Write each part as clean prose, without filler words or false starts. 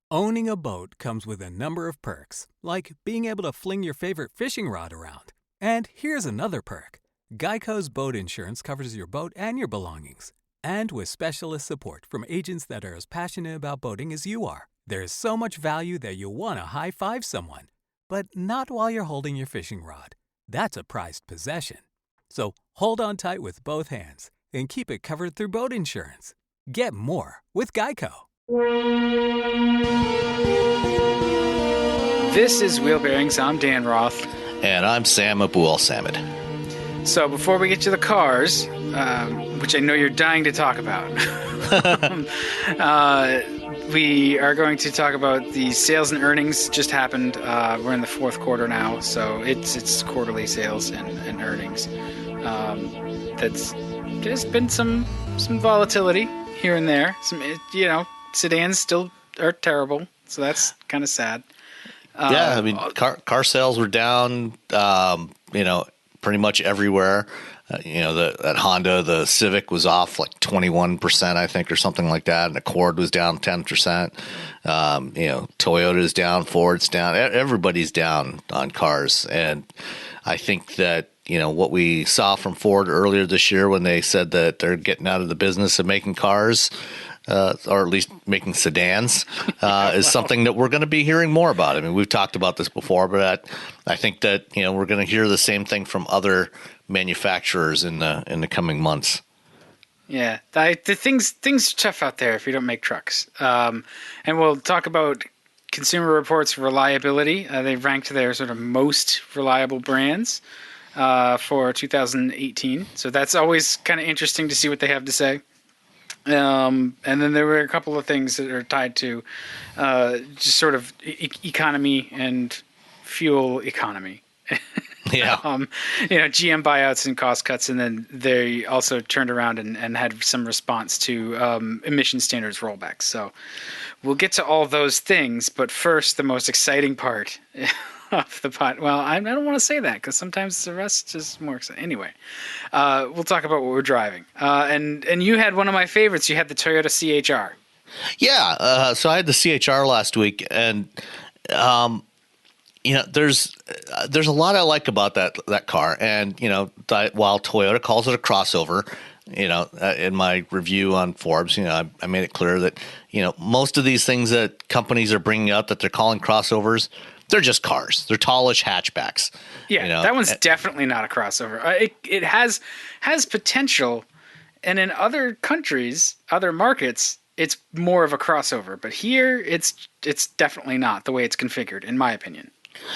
Owning a boat comes with a number of perks, like being able to fling your favorite fishing rod around. And here's another perk. Geico's boat insurance covers your boat and your belongings. And with specialist support from agents that are as passionate about boating as you are, there's so much value that you'll want to high-five someone. But not while you're holding your fishing rod. That's a prized possession. So hold on tight with both hands and keep it covered through boat insurance. Get more with Geico. This is Wheelbearings. I'm Dan Roth. And I'm Sam Abul Samad. So before we get to the cars, which I know you're dying to talk about, we are going to talk about the sales and earnings just happened. We're in the fourth quarter now, so it's quarterly sales and earnings. There's been some volatility here and there. Sedans still are terrible, so that's kind of sad. Yeah, I mean, car sales were down, pretty much everywhere. At Honda, the Civic was off like 21%, I think, or something like that. And Accord was down 10%. Toyota's down, Ford's down. Everybody's down on cars. And I think that, what we saw from Ford earlier this year when they said that they're getting out of the business of making cars, or at least making sedans, is something that we're going to be hearing more about. I mean, we've talked about this before, but I think that we're going to hear the same thing from other manufacturers in the coming months. Yeah, the things are tough out there if you don't make trucks. And we'll talk about Consumer Reports reliability. They ranked their sort of most reliable brands for 2018. So that's always kind of interesting to see what they have to say. And then there were a couple of things that are tied to just sort of economy and fuel economy. Yeah. GM buyouts and cost cuts, and then they also turned around and had some response to emission standards rollbacks. So we'll get to all those things, but first, the most exciting part of the pot. Well, I don't want to say that because sometimes the rest is more exciting. Anyway, we'll talk about what we're driving. And you had one of my favorites. You had the Toyota CHR. Yeah. So I had the CHR last week, and there's a lot I like about that car. And while Toyota calls it a crossover, in my review on Forbes, I made it clear that most of these things that companies are bringing out that they're calling crossovers, they're just cars. They're tallish hatchbacks. Yeah, that one's definitely not a crossover. It has potential, and in other countries, other markets, it's more of a crossover. But here, it's definitely not the way it's configured, in my opinion.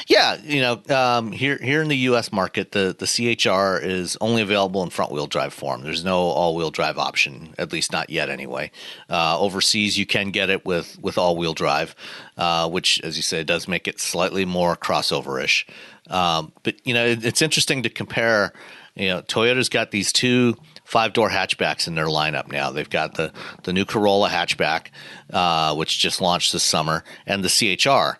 Yeah, here in the U.S. market, the CHR is only available in front-wheel drive form. There's no all-wheel drive option, at least not yet anyway. Overseas, you can get it with all-wheel drive, which, as you said, does make it slightly more crossover-ish. But it's interesting to compare. Toyota's got these two 5-door hatchbacks in their lineup now. They've got the new Corolla hatchback, which just launched this summer, and the CHR.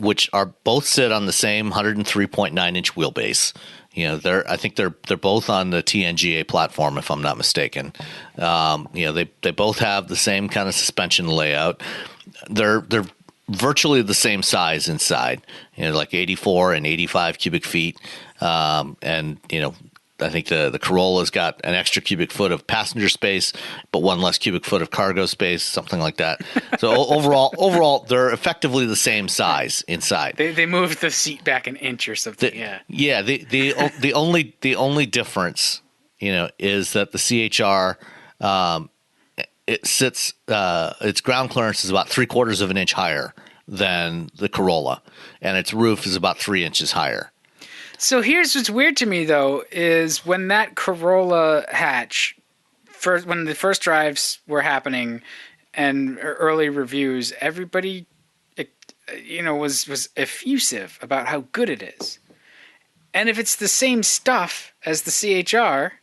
Which are both sit on the same 103.9-inch wheelbase. I think they're both on the TNGA platform, if I'm not mistaken. They both have the same kind of suspension layout. They're virtually the same size inside. Like 84 and 85 cubic feet. I think the Corolla's got an extra cubic foot of passenger space, but one less cubic foot of cargo space, something like that. So overall, they're effectively the same size inside. They moved the seat back an inch or something. Yeah. The only difference, is that the CHR, it sits its ground clearance is about 3/4 of an inch higher than the Corolla, and its roof is about 3 inches higher. So here's what's weird to me, though, is when that Corolla hatch, when the first drives were happening and early reviews, everybody, was effusive about how good it is. And if it's the same stuff as the CHR,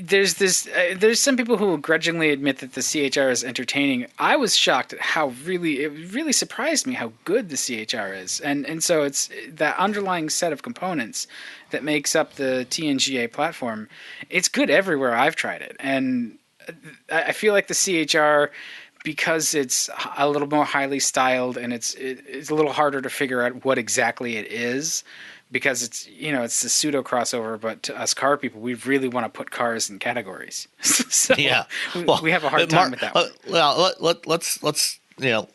there's some people who will grudgingly admit that the CHR is entertaining. I was shocked at it really surprised me how good the CHR is. And so it's that underlying set of components that makes up the TNGA platform. It's good everywhere I've tried it. And I feel like the CHR because it's a little more highly styled and it's a little harder to figure out what exactly it is, because it's it's a pseudo crossover. But to us car people, we really want to put cars in categories. So Yeah. Well, we have a hard time with that one. Well,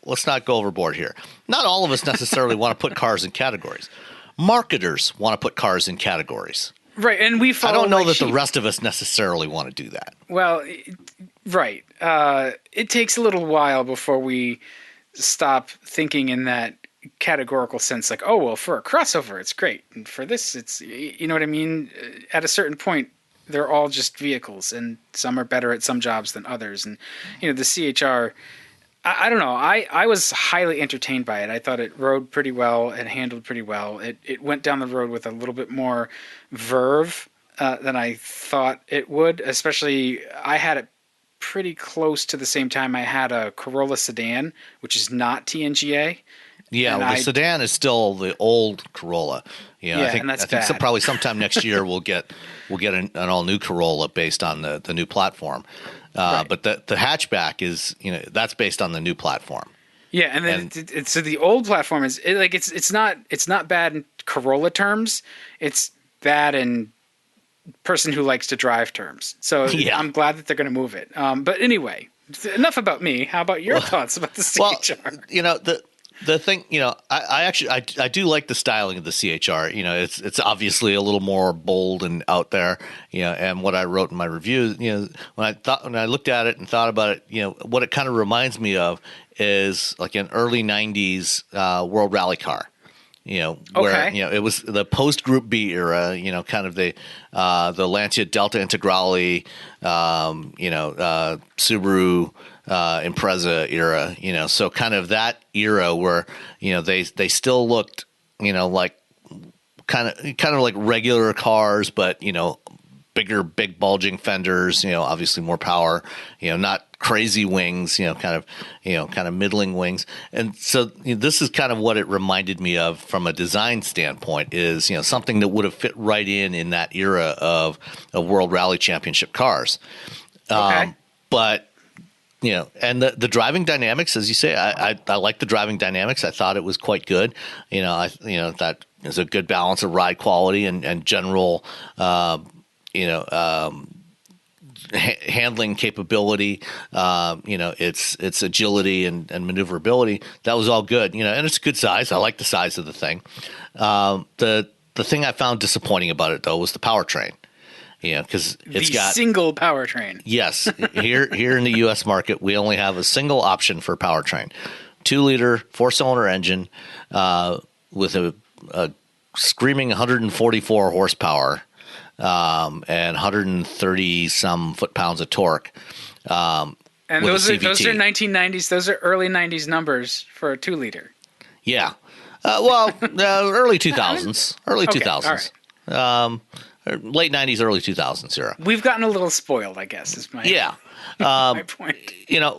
let's not go overboard here. Not all of us necessarily want to put cars in categories. Marketers want to put cars in categories. Right, and we follow. I don't know like that sheep. the rest of us necessarily want to do that. Well, right. It takes a little while before we stop thinking in that categorical sense, like, oh, well, for a crossover, it's great. And for this, it's, you know what I mean? At a certain point, they're all just vehicles, and some are better at some jobs than others. And, the CHR, I don't know. I was highly entertained by it. I thought it rode pretty well and handled pretty well. It went down the road with a little bit more verve than I thought it would. Especially, I had it pretty close to the same time I had a Corolla sedan, which is not TNGA. Yeah, well, the sedan is still the old Corolla. Yeah, and that's bad. Probably sometime next year we'll get an all new Corolla based on the new platform. Right. But the hatchback is that's based on the new platform. Yeah, and then so the old platform is it's not bad in Corolla terms. It's bad in person who likes to drive terms. So yeah. I'm glad that they're going to move it. But anyway, enough about me. How about your thoughts about the CHR? Well, the thing, I do like the styling of the CHR. It's obviously a little more bold and out there. And what I wrote in my review, when I looked at it and thought about it, what it kind of reminds me of is like an early '90s World Rally car. Where it was the post Group B era. Kind of the Lancia Delta Integrale, Subaru. Impreza era, so kind of that era where they still looked like kind of like regular cars, but big bulging fenders, obviously more power, not crazy wings, kind of middling wings. And so this is kind of what it reminded me of from a design standpoint is something that would have fit right in that era of World Rally Championship cars. But and the driving dynamics, as you say, I like the driving dynamics. I thought it was quite good. That is a good balance of ride quality and general, handling capability. Its agility and maneuverability. That was all good. And it's a good size. I like the size of the thing. The thing I found disappointing about it though was the powertrain. Because it's got single powertrain. Yes, here in the U.S. market, we only have a single option for powertrain: 2-liter 4-cylinder engine with a screaming 144 horsepower and 130 some foot-pounds of torque. And those are 1990s. Those are early 90s numbers for a 2-liter. Yeah, early 2000s. Early 2000s. All right. Late 90s, early 2000s era. We've gotten a little spoiled, I guess, is my my point.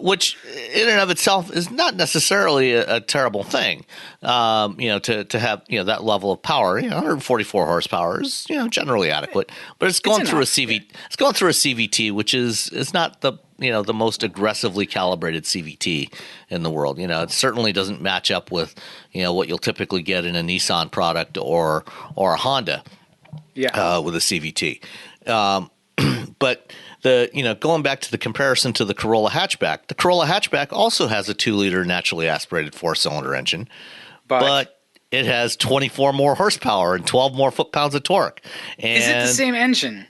Which in and of itself is not necessarily a terrible thing. To have that level of power. 144 horsepower is generally adequate, but it's going through a CV. It's going through a CVT, which is not the the most aggressively calibrated CVT in the world. It certainly doesn't match up with what you'll typically get in a Nissan product or a Honda. Yeah, with a CVT, but going back to the comparison to the Corolla hatchback, the Corolla hatchback also has a 2-liter naturally aspirated 4-cylinder engine, but it has 24 more horsepower and 12 more foot-pounds of torque. And is it the same engine?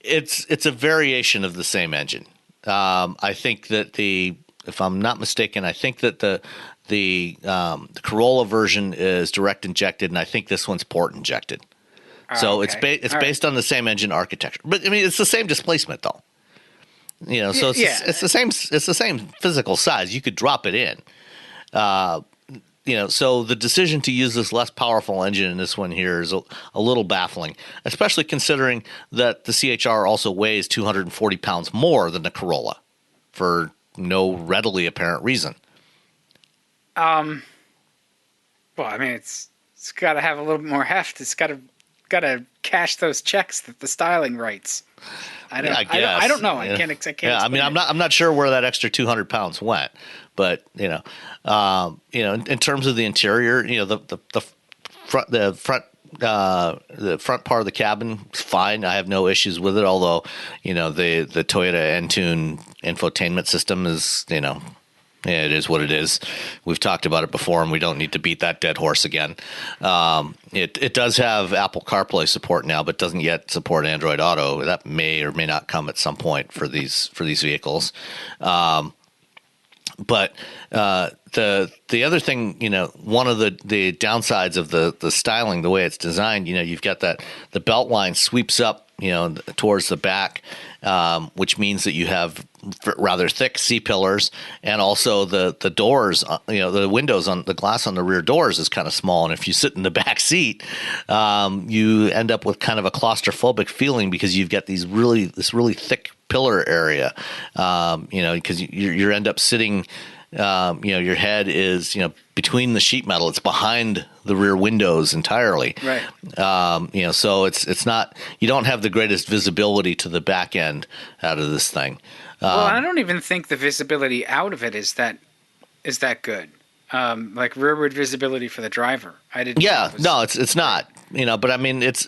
It's a variation of the same engine. I think that if I'm not mistaken, I think that the Corolla version is direct injected, and I think this one's port injected. So it's based on the same engine architecture, but I mean it's the same displacement though. So it's the same physical size. You could drop it in. So the decision to use this less powerful engine in this one here is a little baffling, especially considering that the CHR also weighs 240 pounds more than the Corolla for no readily apparent reason. Well, I mean it's got to have a little bit more heft. It's got to gotta cash those checks that the styling writes. I don't know. I can't. Yeah, I mean, I'm not sure where that extra 200 pounds went, but in terms of the interior, the front part of the cabin is fine. I have no issues with it. Although, the Toyota Entune infotainment system is, yeah, it is what it is. We've talked about it before, and we don't need to beat that dead horse again. It does have Apple CarPlay support now, but doesn't yet support Android Auto. That may or may not come at some point for these vehicles. But the other thing, one of the downsides of the styling, the way it's designed, you've got the belt line sweeps up, towards the back, which means that you have rather thick C-pillars, and also the doors, the windows on the glass on the rear doors is kind of small. And if you sit in the back seat, you end up with kind of a claustrophobic feeling because you've got this really thick pillar area, because you end up sitting, your head is, between the sheet metal. It's behind the rear windows entirely. Right. So it's not, you don't have the greatest visibility to the back end out of this thing. Well, I don't even think the visibility out of it is that good. Like rearward visibility for the driver. I didn't. Yeah, no, it's not. But I mean, it's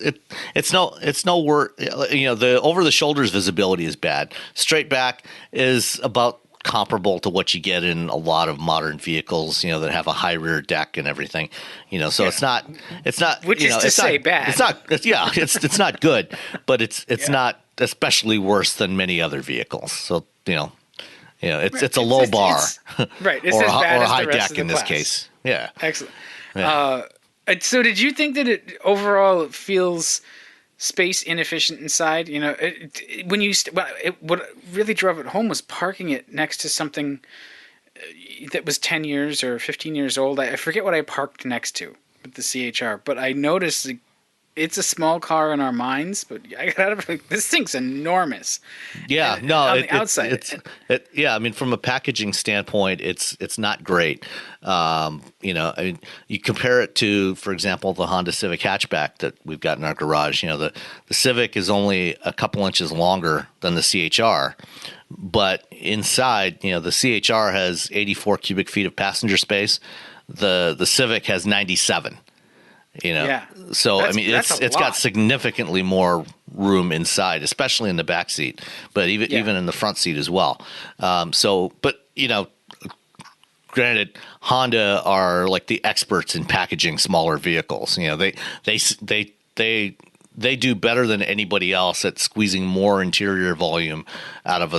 no word. The over the shoulders visibility is bad. Straight back is about comparable to what you get in a lot of modern vehicles, that have a high rear deck and everything. So it's not. Which is to say bad. It's not. It's not good, but it's not especially worse than many other vehicles. So it's a low bar, right? It's or as bad a as high the rest deck of the in this class. case. Yeah, Excellent. Yeah. So did you think that it overall feels space inefficient inside? What really drove it home was parking it next to something that was 10 years or 15 years old. I forget what I parked next to with the CHR, but I noticed it's a small car in our minds, but I got out of it. This thing's enormous. Yeah, And no, on the outside. I mean, from a packaging standpoint, it's not great. You compare it to, for example, the Honda Civic hatchback that we've got in our garage. The Civic is only a couple inches longer than the CHR, but inside, the CHR has 84 cubic feet of passenger space. The Civic has 97. Yeah. So it's got significantly more room inside, especially in the back seat, but even in the front seat as well. Granted, Honda are like the experts in packaging smaller vehicles. They do better than anybody else at squeezing more interior volume out of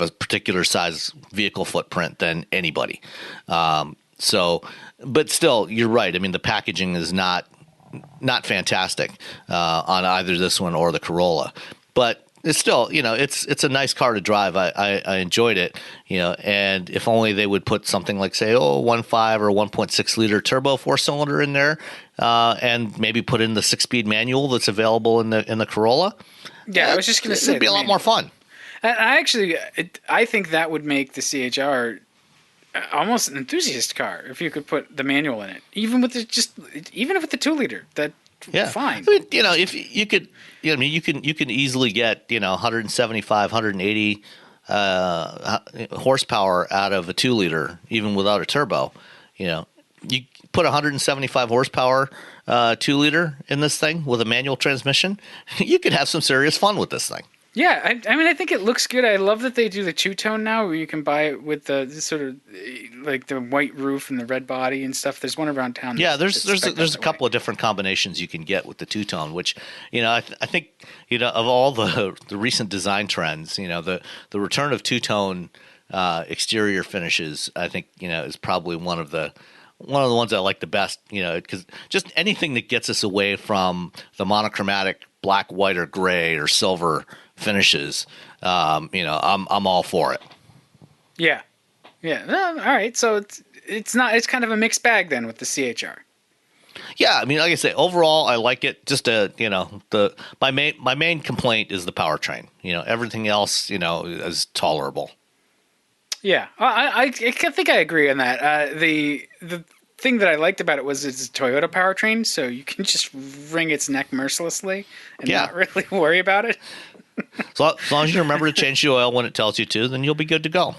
a particular size vehicle footprint than anybody. But still, you're right. I mean, the packaging is not fantastic on either this one or the Corolla, but it's still, it's a nice car to drive. I enjoyed it, and if only they would put something like, say, 1.5 or 1.6 liter turbo 4-cylinder in there, and maybe put in the 6-speed manual that's available in the Corolla. Yeah, I was just going to say it'd be a lot more fun. And I think that would make the CHR almost an enthusiast car if you could put the manual in it, even with the 2-liter. Fine. I mean, if you could, you can easily get 175, 180 horsepower out of a 2-liter, even without a turbo. You put 175 horsepower 2-liter in this thing with a manual transmission, you could have some serious fun with this thing. Yeah, I mean, I think it looks good. I love that they do the two-tone now, where you can buy it with the sort of like the white roof and the red body and stuff. There's one around town. Yeah, there's a couple of different combinations you can get with the two-tone, which I think of all the recent design trends, the return of two-tone exterior finishes, I think is probably one of the ones I like the best. Because just anything that gets us away from the monochromatic black, white, or gray or silver finishes, I'm all for it. Yeah. Well, all right. So it's kind of a mixed bag then with the CHR. Yeah, I mean, like I say, overall, I like it. Just my main complaint is the powertrain. Everything else, is tolerable. Yeah, I think I agree on that. The thing that I liked about it was it's a Toyota powertrain, so you can just wring its neck mercilessly and not really worry about it. So as long as you remember to change the oil when it tells you to, then you'll be good to go.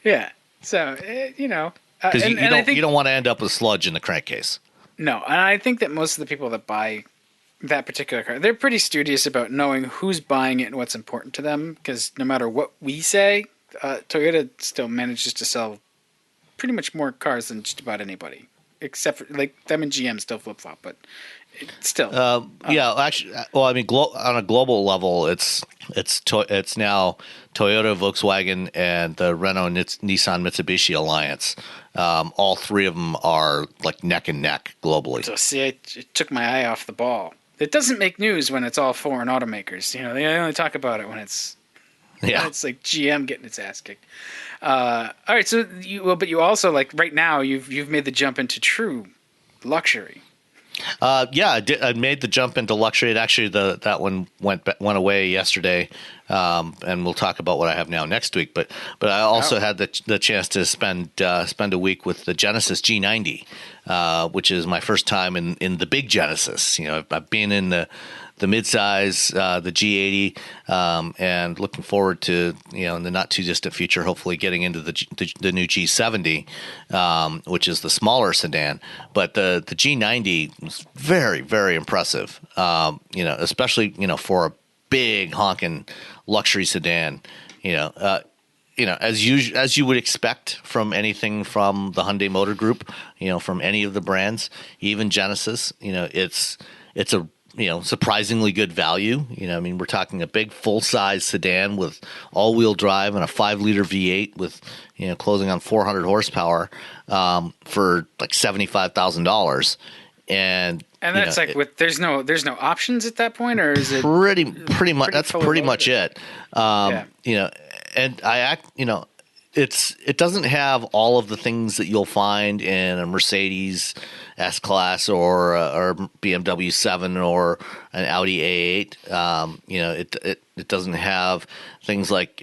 Yeah. So, because you don't want to end up with sludge in the crankcase. No, and I think that most of the people that buy that particular car, they're pretty studious about knowing who's buying it and what's important to them, because no matter what we say, Toyota still manages to sell pretty much more cars than just about anybody, except for like them and GM still flip-flop, but still. Actually, well, I mean, on a global level, it's now Toyota, Volkswagen, and the Renault Nissan Mitsubishi alliance. All three of them are like neck and neck globally. So see, it took my eye off the ball. It doesn't make news when it's all foreign automakers. You know, they only talk about it when it's it's like GM getting its ass kicked. All right, so you also, like, right now you've made the jump into true luxury. I made the jump into luxury. And actually, that one went away yesterday, and we'll talk about what I have now next week. But I also had the chance to spend a week with the Genesis G90, which is my first time in the big Genesis. You know, I've been in the midsize, the G80, and looking forward to, in the not too distant future, hopefully getting into the new G70, which is the smaller sedan. But the G90 was very, very impressive. Especially for a big honking luxury sedan. As you would expect from anything from the Hyundai Motor Group, from any of the brands, even Genesis, it's a surprisingly good value. We're talking a big full-size sedan with all-wheel drive and a 5-liter V8 with, closing on 400 horsepower, for like $75,000. And that's there's no options at that point, or is it pretty much? That's pretty much it. And it doesn't have all of the things that you'll find in a Mercedes S-Class or BMW 7 or an Audi A8. It doesn't have things like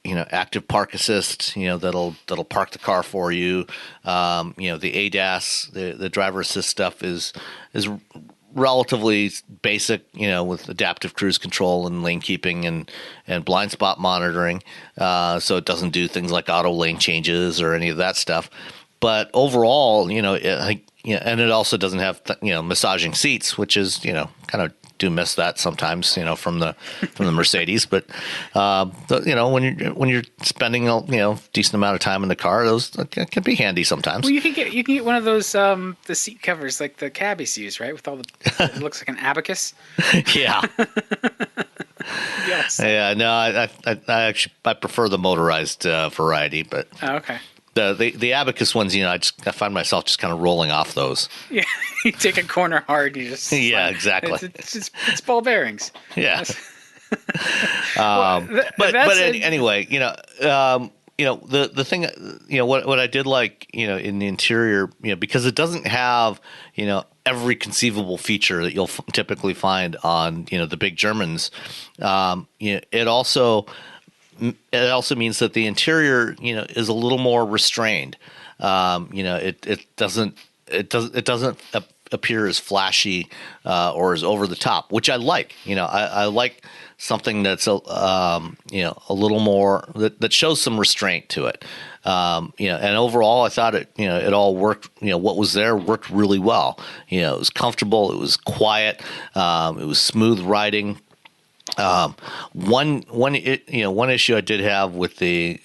active park assist, that'll park the car for you. The ADAS, the driver assist stuff is relatively basic, with adaptive cruise control and lane keeping and blind spot monitoring. So it doesn't do things like auto lane changes or any of that stuff. But overall, and it also doesn't have massaging seats, which is kind of do miss that sometimes, from the Mercedes. But when you're spending a decent amount of time in the car, those can be handy sometimes. Well, you can get one of those the seat covers like the cabbies use, right? With all it looks like an abacus. Yeah. Yes. Yeah. No, I actually prefer the motorized variety, but okay. The abacus ones, I find myself just kind of rolling off those. Yeah, you take a corner hard, and you just exactly. It's ball bearings. Yeah. Anyway, the thing, what I did like, in the interior, because it doesn't have, every conceivable feature that you'll typically find on, the big Germans. It also means that the interior, is a little more restrained. It doesn't appear as flashy or as over the top, which I like. I like something that's a little more that shows some restraint to it. And overall, I thought it all worked. What was there worked really well. It was comfortable. It was quiet. It was smooth riding. One issue I did have with the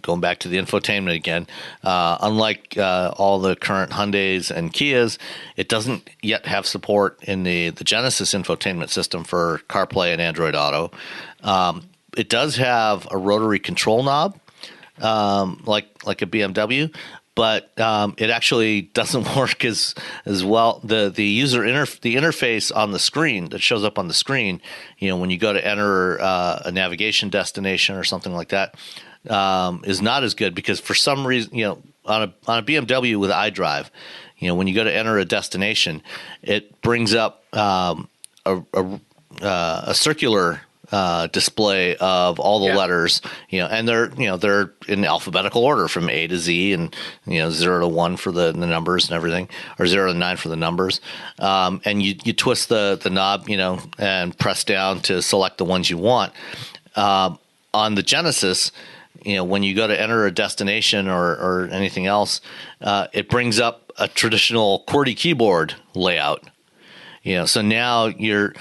going back to the infotainment again, unlike all the current Hyundais and Kias, it doesn't yet have support in the Genesis infotainment system for CarPlay and Android Auto. It does have a rotary control knob, like a BMW. But it actually doesn't work as well. The interface on the screen that shows up on the screen, when you go to enter a navigation destination or something like that, is not as good, because for some reason, on a BMW with iDrive, when you go to enter a destination, it brings up a circular display of all the Yeah. letters, and they're in alphabetical order from A to Z, and 0 to 1 for the numbers and everything, or 0 to 9 for the numbers. And you twist the knob, and press down to select the ones you want. On the Genesis, when you go to enter a destination or anything else, it brings up a traditional QWERTY keyboard layout. So now you're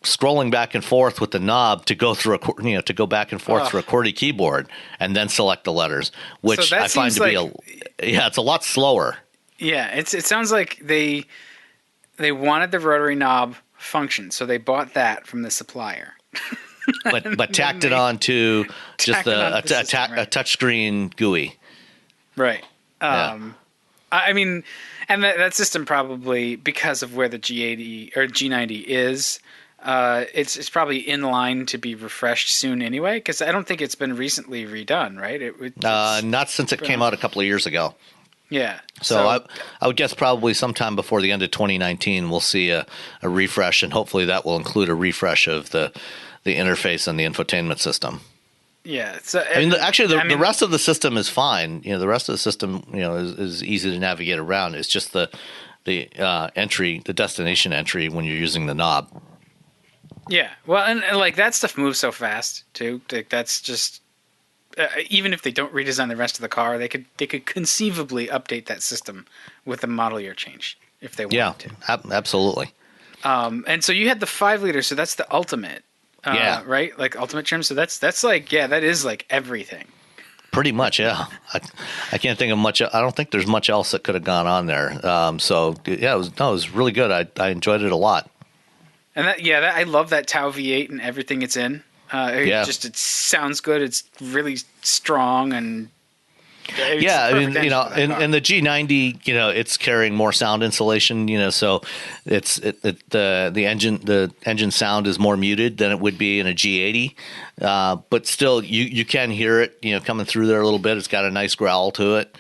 scrolling back and forth with the knob to go through to go back and forth through a QWERTY keyboard and then select the letters, which I find to be it's a lot slower. Yeah, it sounds like they wanted the rotary knob function, so they bought that from the supplier. but tacked it on to just a touchscreen GUI. Right. I mean, and that system probably, because of where the G80 or G90 is, it's probably in line to be refreshed soon anyway, because I don't think it's been recently redone, right? Not since it came out a couple of years ago. Yeah. So I would guess probably sometime before the end of 2019 we'll see a refresh, and hopefully that will include a refresh of the interface and the infotainment system. Yeah. So the rest of the system is fine. The rest of the system, is easy to navigate around. It's just the entry, the destination entry when you're using the knob. Yeah. Well, and like that stuff moves so fast too. Like, that's just even if they don't redesign the rest of the car, they could conceivably update that system with a model year change if they wanted to. Yeah, absolutely. And so you had the 5 liter, so that's the ultimate. Right? Like ultimate trim. So that's like, that is like everything. Pretty much, yeah. I can't think of much. I don't think there's much else that could have gone on there. It was really good. I enjoyed it a lot. And I love that Tau V8 and everything it's in. It sounds good. It's really strong and. Yeah, I mean, in the G90, it's carrying more sound insulation, so the engine sound is more muted than it would be in a G80, but still you can hear it, coming through there a little bit. It's got a nice growl to it,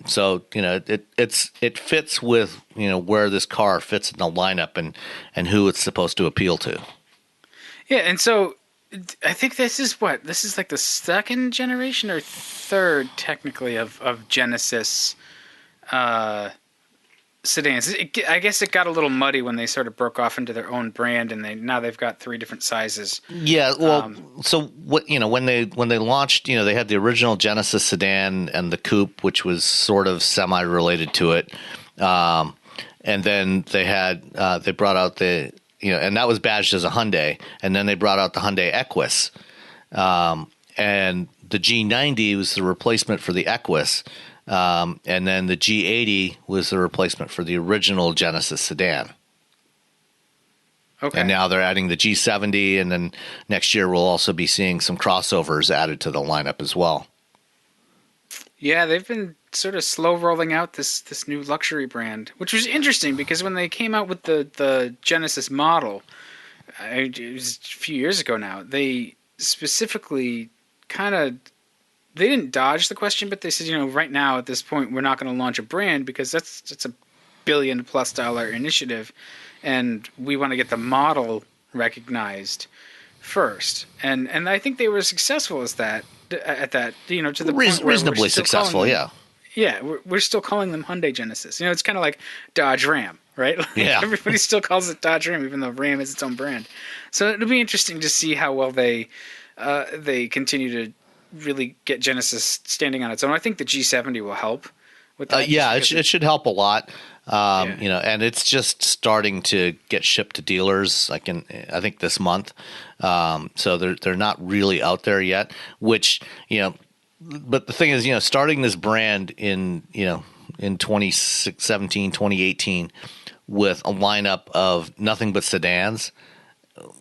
so it fits with where this car fits in the lineup and who it's supposed to appeal to. Yeah, and so. I think this is like the second generation or third, technically, of Genesis sedans. I guess it got a little muddy when they sort of broke off into their own brand, and now they've got 3 different sizes. Yeah, well, so what when they launched, they had the original Genesis sedan and the coupe, which was sort of semi-related to it, and then they brought out the. And that was badged as a Hyundai. And then they brought out the Hyundai Equus. And the G90 was the replacement for the Equus. And then the G80 was the replacement for the original Genesis sedan. Okay. And now they're adding the G70. And then next year we'll also be seeing some crossovers added to the lineup as well. Yeah, they've been sort of slow rolling out this new luxury brand, which was interesting because when they came out with the Genesis model, it was a few years ago now, they specifically they didn't dodge the question, but they said, right now at this point, we're not going to launch a brand because that's a $1 billion+ initiative, and we want to get the model recognized first. And I think they were successful at that, to the point where reasonably successful, yeah. Yeah, we're still calling them Hyundai Genesis. It's kind of like Dodge Ram, right? Yeah. Everybody still calls it Dodge Ram, even though Ram is its own brand. So it'll be interesting to see how well they continue to really get Genesis standing on its own. I think the G70 will help with that. It should help a lot. And it's just starting to get shipped to dealers. I think this month. So they're not really out there yet. Which but the thing is, starting this brand in 2017, 2018 with a lineup of nothing but sedans,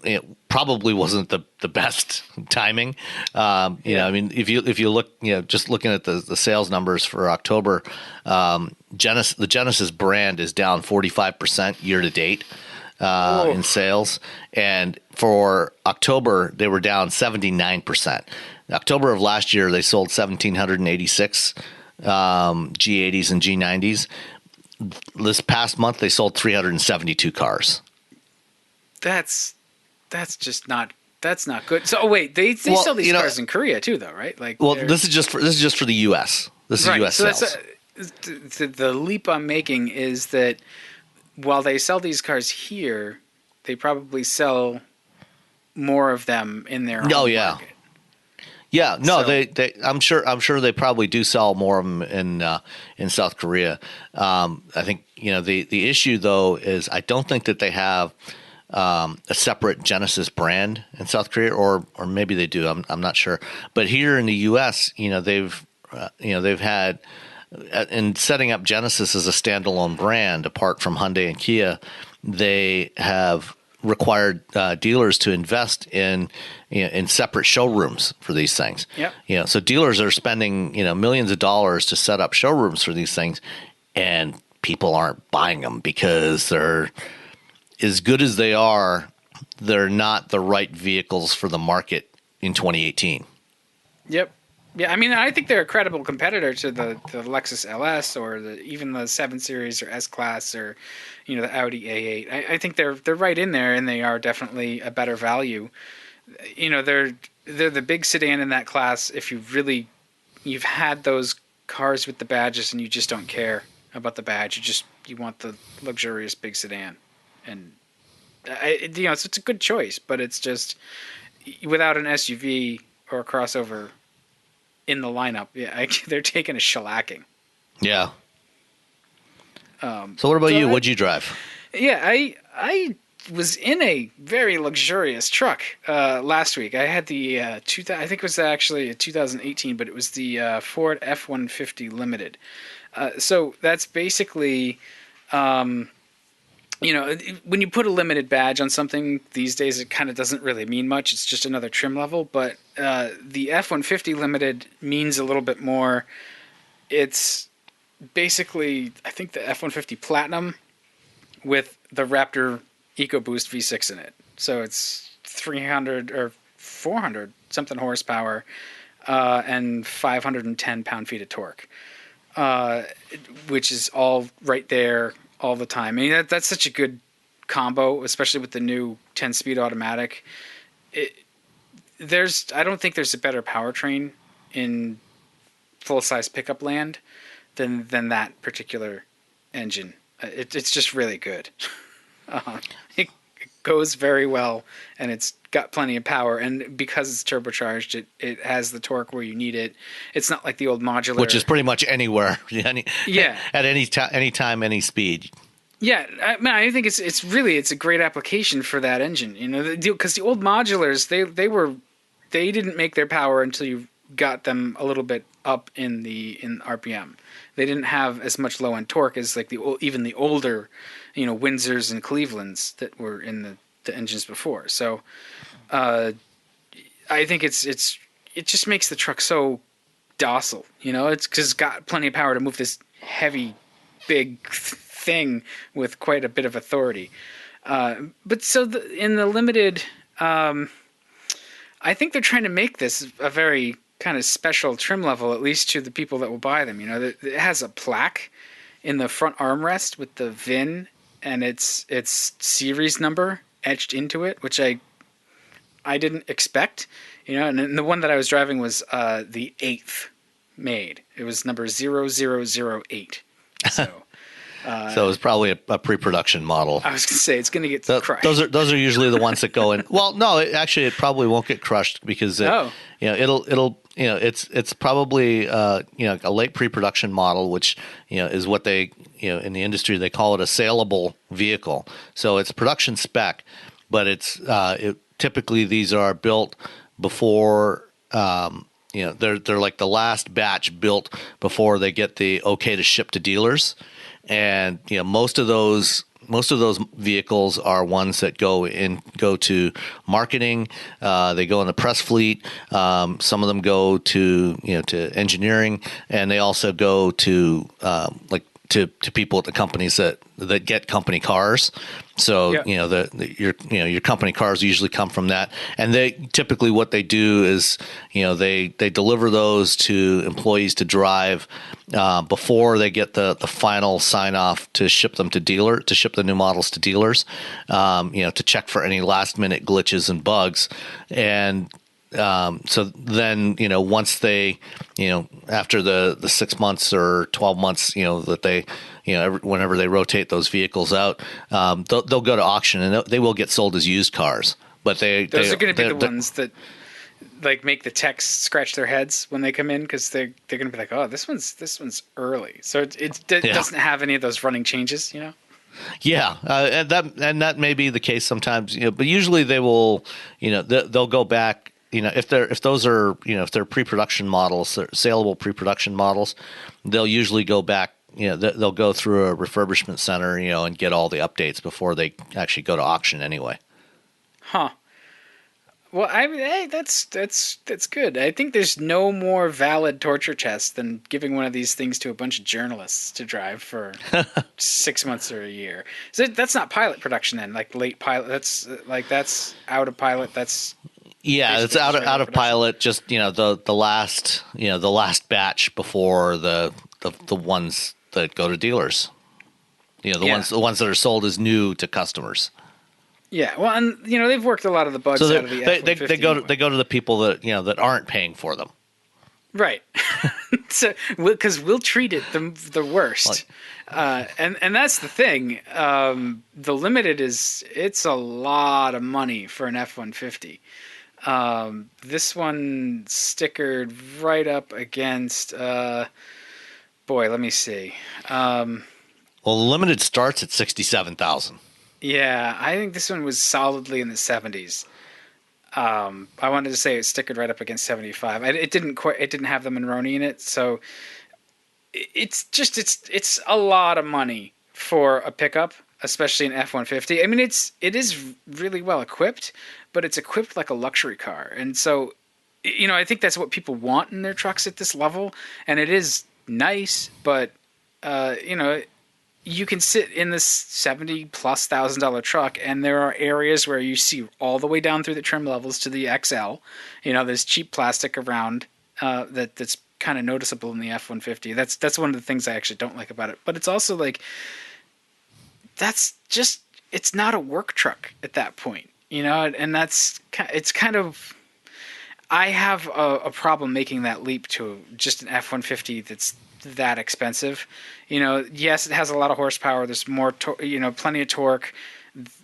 it probably wasn't the best timing. I mean, if you look, just looking at the sales numbers for October, the Genesis brand is down 45% year to date in sales, and for October they were down 79%. October of last year, they sold 1,786 G80s and G90s. This past month, they sold 372 cars. That's just not That's not good. So, wait, they sell these cars in Korea too, though, right? Like, well, this is just for the U.S. This is U.S. So sales. The leap I'm making is that while they sell these cars here, they probably sell more of them in their home market. Yeah, no, So- they I'm sure they probably do sell more of them in South Korea. I think the issue though is I don't think that they have a separate Genesis brand in South Korea, or maybe they do. I'm not sure. But here in the U.S., they've had in setting up Genesis as a standalone brand apart from Hyundai and Kia, they have required dealers to invest in separate showrooms for these things. Yep. So dealers are spending millions of dollars to set up showrooms for these things, and people aren't buying them because they're as good as they are. They're not the right vehicles for the market in 2018. Yep. Yeah, I mean, I think they're a credible competitor to the Lexus LS or even the 7 Series or S-Class or, the Audi A8. I think they're right in there, and they are definitely a better value. They're the big sedan in that class. If you've had those cars with the badges and you just don't care about the badge, you want the luxurious big sedan, and so it's a good choice, but it's just without an SUV or a crossover in the lineup, they're taking a shellacking. Yeah. So what about you? What'd you drive? Yeah, I was in a very luxurious truck last week. I had the I think it was actually a 2018, but it was the Ford F-150 Limited. So that's basically, when you put a limited badge on something these days, it kind of doesn't really mean much. It's just another trim level. But the F-150 Limited means a little bit more. It's basically, I think, the F-150 Platinum with the Raptor EcoBoost V6 in it. So it's 300 or 400 something horsepower and 510 pound-feet of torque, which is all right there all the time. I mean, that's such a good combo, especially with the new 10-speed automatic. I don't think there's a better powertrain in full-size pickup land than that particular engine. It's just really good. It goes very well, and it's got plenty of power. And because it's turbocharged, it has the torque where you need it. It's not like the old modular, which is pretty much anywhere. At any time, any speed. Yeah, I think it's a great application for that engine. Because the old modulars, they didn't make their power until you got them a little bit up in RPM. They didn't have as much low end torque as like even the older, Windsors and Clevelands that were in the engines before. So, I think it just makes the truck so docile. It's because it's got plenty of power to move this heavy, big thing with quite a bit of authority. But so in the Limited, I think they're trying to make this a very kind of special trim level, at least to the people that will buy them. It has a plaque in the front armrest with the VIN and its series number etched into it, which I didn't expect. And the one that I was driving was the 8th made. It was number 0008. So. So it was probably a pre-production model. I was going to say it's going to get crushed. Those are usually the ones that go in. Well, no, it probably won't get crushed because it's probably a late pre-production model, which is what they in the industry they call it a saleable vehicle. So it's production spec, but it's typically these are built before. They're like the last batch built before they get the okay to ship to dealers. And most of those vehicles are ones that go to marketing. They go in the press fleet. Some of them go to to engineering, and they also go to like to people at the companies that get company cars. So your company cars usually come from that, and they typically what they do is they deliver those to employees to drive before they get the final sign off to ship them to ship the new models to dealers, to check for any last minute glitches and bugs. And so then, once they, after the 6 months or 12 months, that they, whenever they rotate those vehicles out, they'll go to auction, and they will get sold as used cars. But those are going to be the ones that like make the techs scratch their heads when they come in, because they're going to be like, oh, this one's early, so it doesn't have any of those running changes, Yeah, and that may be the case sometimes, but usually they will, they'll go back. If those are if they're pre-production models, they're saleable pre-production models, they'll usually go back. They'll go through a refurbishment center, and get all the updates before they actually go to auction anyway. Huh. Well, hey, that's good. I think there's no more valid torture test than giving one of these things to a bunch of journalists to drive for 6 months or a year. So that's not pilot production then, like late pilot. That's out of pilot. That's it's out of pilot. Just the last batch before the ones that go to dealers. The ones that are sold as new to customers. Yeah, well, and they've worked a lot of the bugs out of the F-150. They go to the people that that aren't paying for them. Right. So because we'll treat it the worst. And that's the thing. The Limited it's a lot of money for an F-150. This one stickered right up against let me see. The Limited starts at $67,000. Yeah, I think this one was solidly in the 70s. I wanted to say it stickered right up against 75. It didn't have the Monroney in it, so it's a lot of money for a pickup, especially an F-150. I mean, it is really well equipped, but it's equipped like a luxury car. And so, I think that's what people want in their trucks at this level, and it is nice, but you can sit in this $70,000+ truck, and there are areas where you see all the way down through the trim levels to the XL. There's cheap plastic around that's kind of noticeable in the F-150. That's one of the things I actually don't like about it. But it's also like it's not a work truck at that point, and it's kind of. I have a problem making that leap to just an F-150 that's that expensive. Yes, it has a lot of horsepower. There's more, plenty of torque.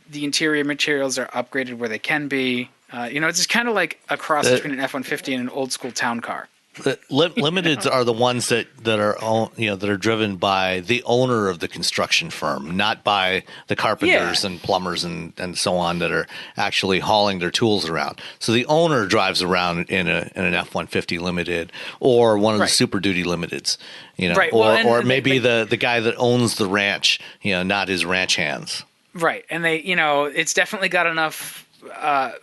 The interior materials are upgraded where they can be. It's just kind of like a cross between an F-150 and an old school town car. The Limiteds are the ones that are driven by the owner of the construction firm, not by the carpenters and plumbers and so on that are actually hauling their tools around. So the owner drives around in an F-150 Limited or one of the Super Duty Limiteds, right. or maybe the guy that owns the ranch, not his ranch hands. Right, and they, it's definitely got enough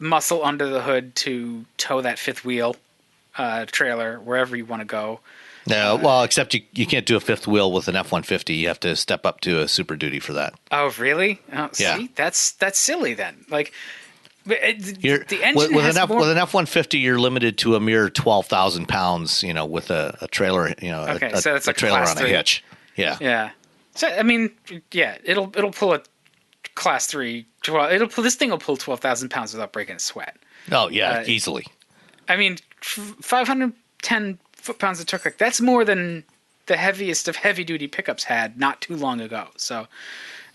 muscle under the hood to tow that fifth wheel. Trailer wherever you want to go. No, well, except you can't do a fifth wheel with an F-150. You have to step up to a Super Duty for that. Oh, really? Oh, yeah. See, that's silly then. Like the engine with has with an F-150, you're limited to a mere 12,000 pounds. with a trailer. So that's a trailer on a hitch. Yeah. Yeah. So I mean, yeah, it'll pull a class 3. Well, this thing will pull 12,000 pounds without breaking a sweat. Oh yeah, easily. I mean, 510 foot-pounds of torque, that's more than the heaviest of heavy-duty pickups had not too long ago. So,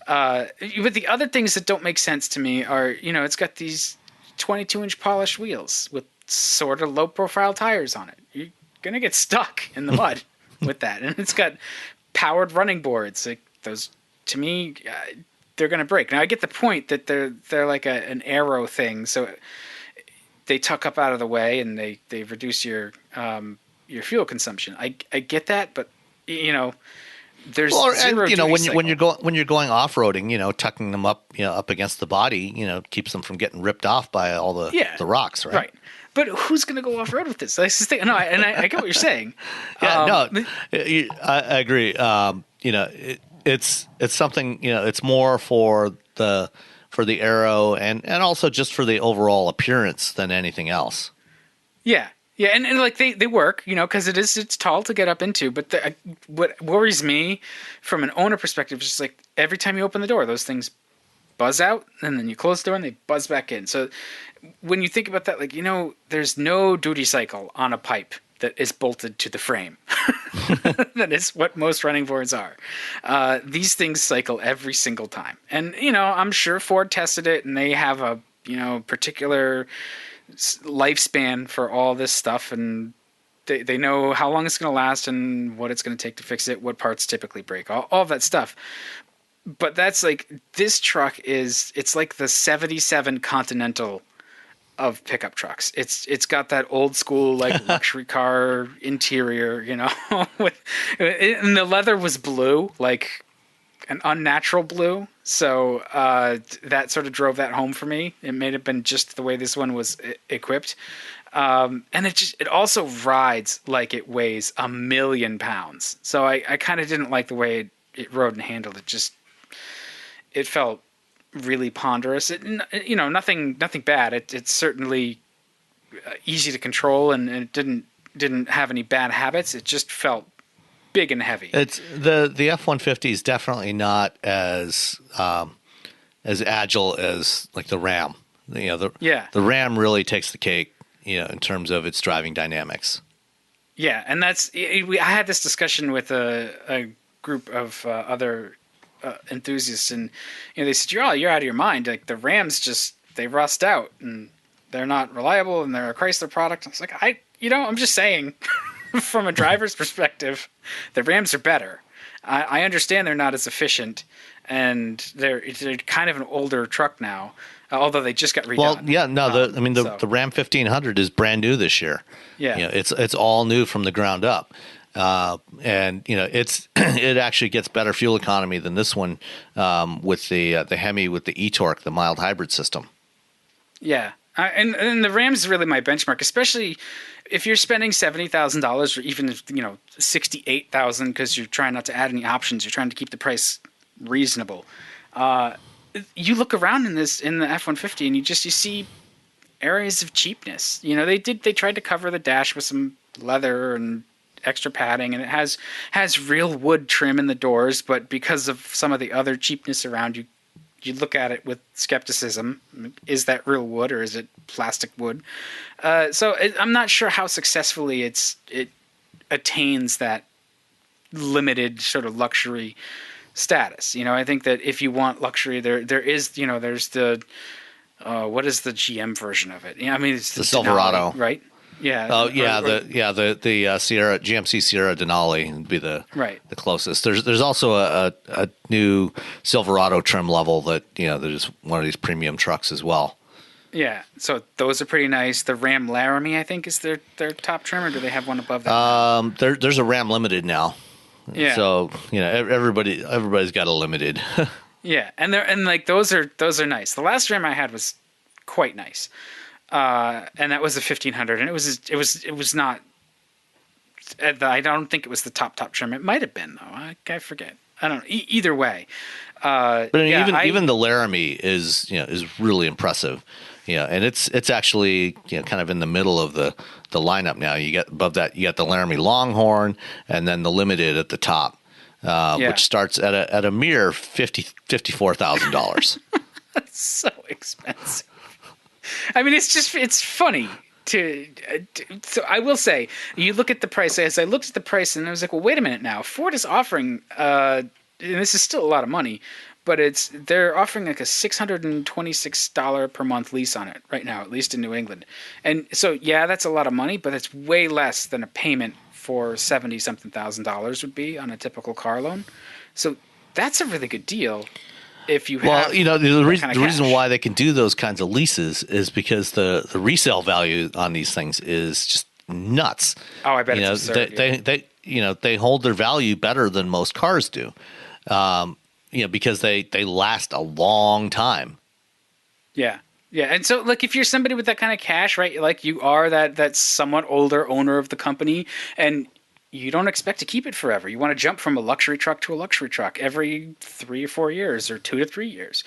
but the other things that don't make sense to me are, it's got these 22-inch polished wheels with sort of low-profile tires on it. You're going to get stuck in the mud with that. And it's got powered running boards. Like those, to me, they're going to break. Now, I get the point that they're like an aero thing, so they tuck up out of the way and they reduce your fuel consumption. I get that, but there's zero when you're going off-roading, tucking them up up against the body, keeps them from getting ripped off by all the rocks, right? Right. But who's going to go off-road with this? That's the thing. No, I get what you're saying. Yeah, I agree. it's something, it's more for the aero and also just for the overall appearance than anything else. Yeah. Yeah, and like they work, because it's tall to get up into. But what worries me from an owner perspective is just like every time you open the door, those things buzz out, and then you close the door and they buzz back in. So when you think about that, like, there's no duty cycle on a pipe that is bolted to the frame. That is what most running boards are. These things cycle every single time. And, I'm sure Ford tested it and they have a, particular lifespan for all this stuff. And they know how long it's going to last and what it's going to take to fix it, what parts typically break, all that stuff. But that's like, this truck it's like the 77 Continental of pickup trucks. It's got that old school like luxury car interior, and the leather was blue, like an unnatural blue. So that sort of drove that home for me. It may have been just the way this one was equipped. And it also rides like it weighs 1,000,000 pounds. So I kind of didn't like the way it rode and handled. It felt really ponderous. Nothing bad. It's certainly easy to control, and it didn't have any bad habits. It just felt big and heavy. It's the F-150 is definitely not as agile as like the Ram. The Ram really takes the cake, in terms of its driving dynamics. Yeah, and I had this discussion with a group of other enthusiasts, and they said, you're out of your mind. Like, the Rams they rust out and they're not reliable and they're a Chrysler product. I was like, I'm just saying, from a driver's perspective, the Rams are better. I understand they're not as efficient, and they're kind of an older truck now, although they just got redone. Well, yeah, no, the Ram 1500 is brand new this year. Yeah, it's all new from the ground up. And it actually gets better fuel economy than this one with the Hemi with the e-torque, the mild hybrid system. Yeah, and the Ram's really my benchmark, especially if you're spending $70,000 or even $68,000 because you're trying not to add any options. You're trying to keep the price reasonable. You look around in the F-150 and you see areas of cheapness. They tried to cover the dash with some leather and extra padding, and it has real wood trim in the doors, but because of some of the other cheapness around, you look at it with skepticism. Is that real wood or is it plastic wood? I'm not sure how successfully it attains that limited sort of luxury status. I think that if you want luxury, there is, there's the what is the GM version of it? It's the Silverado, Denali, right? Yeah. Oh yeah, the Sierra GMC Sierra Denali would be the closest. There's also a new Silverado trim level that there's one of these premium trucks as well. Yeah, so those are pretty nice. The Ram Laramie, I think, is their top trim, or do they have one above that? There's a Ram Limited now. Yeah. So everybody's got a Limited. Yeah, and those are nice. The last Ram I had was quite nice. And that was a 1500, and it was not. I don't think it was the top trim. It might have been though. I forget. I don't know. Either way, but even the Laramie is really impressive. And it's actually kind of in the middle of the lineup now. You get above that, you got the Laramie Longhorn, and then the Limited at the top, which starts at a mere $54,000. That's so expensive. It's funny so I will say, you look at the price. As I looked at the price, and I was like, well, wait a minute now. Ford is offering, and this is still a lot of money, but they're offering like a $626 per month lease on it right now, at least in New England. And so, yeah, that's a lot of money, but it's way less than a payment for $70-something thousand would be on a typical car loan. So that's a really good deal. If you have the reason why they can do those kinds of leases is because the resale value on these things is just nuts. Oh, I bet it's absurd. They hold their value better than most cars do, because they last a long time. Yeah. Yeah, and so if you're somebody with that kind of cash, right, like you are that somewhat older owner of the company, and you don't expect to keep it forever. You want to jump from a luxury truck to a luxury truck every 3 or 4 years or 2 to 3 years.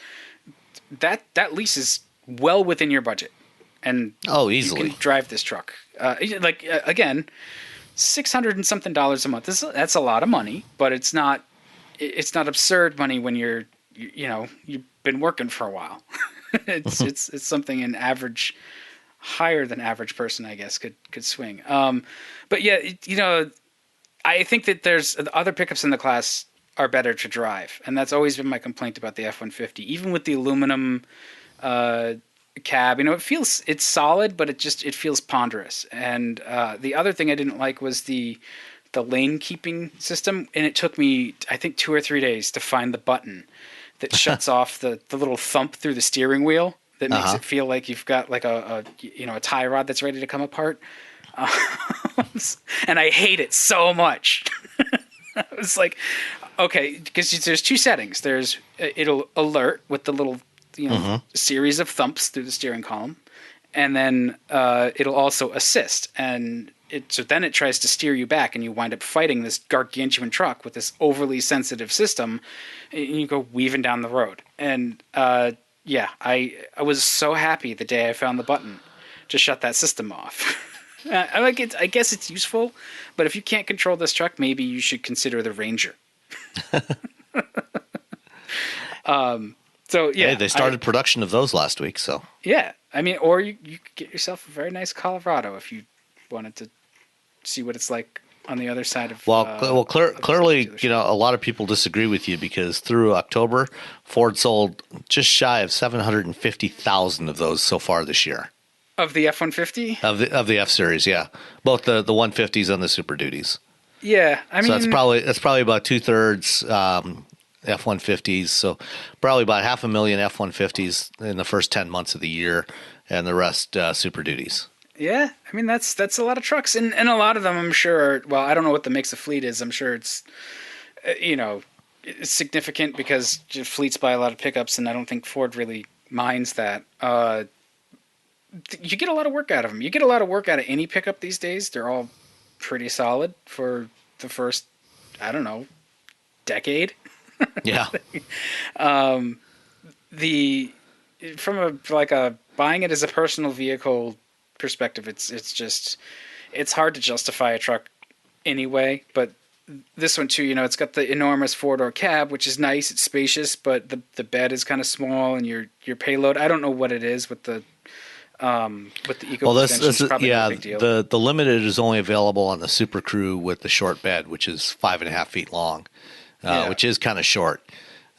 That lease is well within your budget, and easily you can drive this truck. Again, $600 and something a month. That's a lot of money, but it's not absurd money when you've been working for a while. it's something an average, higher than average person, I guess, could swing. But yeah, I think that there's other pickups in the class are better to drive, and that's always been my complaint about the F-150. Even with the aluminum cab, it's solid, but it feels ponderous. And the other thing I didn't like was the lane keeping system, and it took me, I think, 2 or 3 days to find the button that shuts off the little thump through the steering wheel that makes it feel like you've got like a tie rod that's ready to come apart. And I hate it so much. I was like, okay, because there's 2 settings. It'll alert with the little series of thumps through the steering column, and then it'll also assist. And so then it tries to steer you back, and you wind up fighting this gargantuan truck with this overly sensitive system, and you go weaving down the road. And I was so happy the day I found the button to shut that system off. I like it. I guess it's useful, but if you can't control this truck, maybe you should consider the Ranger. So yeah, hey, they started production of those last week. So yeah, I mean, or you could get yourself a very nice Colorado if you wanted to see what it's like on the other side of. Clearly, a lot of people disagree with you because through October, Ford sold just shy of 750,000 of those so far this year. Of the F-150? Of the F Series, yeah, both the 150s and the Super Duties. Yeah, I mean, so that's probably about 2/3 F-150s. So probably about 500,000 F-150s in the first 10 months of the year, and the rest Super Duties. Yeah, I mean that's a lot of trucks, and a lot of them I'm sure. Well, I don't know what the mix of fleet is. I'm sure it's it's significant because fleets buy a lot of pickups, and I don't think Ford really minds that. You get a lot of work out of them. You get a lot of work out of any pickup these days. They're all pretty solid for the first, I don't know, decade. Yeah. From a buying it as a personal vehicle perspective, it's hard to justify a truck anyway. But this one too, it's got the enormous 4-door cab, which is nice. It's spacious, but the bed is kind of small, and your payload, I don't know what it is with the Eco Extension is probably no big deal. The Limited is only available on the Super Crew with the short bed, which is 5.5 feet long, which is kind of short.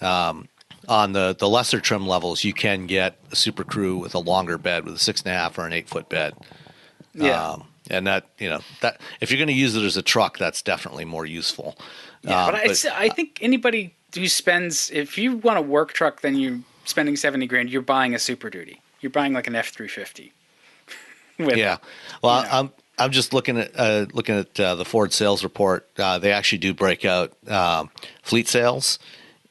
On the lesser trim levels, you can get a Super Crew with a longer bed with a 6.5 or an 8-foot bed. Yeah. And that if you're going to use it as a truck, that's definitely more useful. Yeah, I think anybody who spends, if you want a work truck, then you're spending $70,000. You're buying a Super Duty. You're buying like an F-350. Well, I'm just looking at the Ford sales report. They actually do break out fleet sales,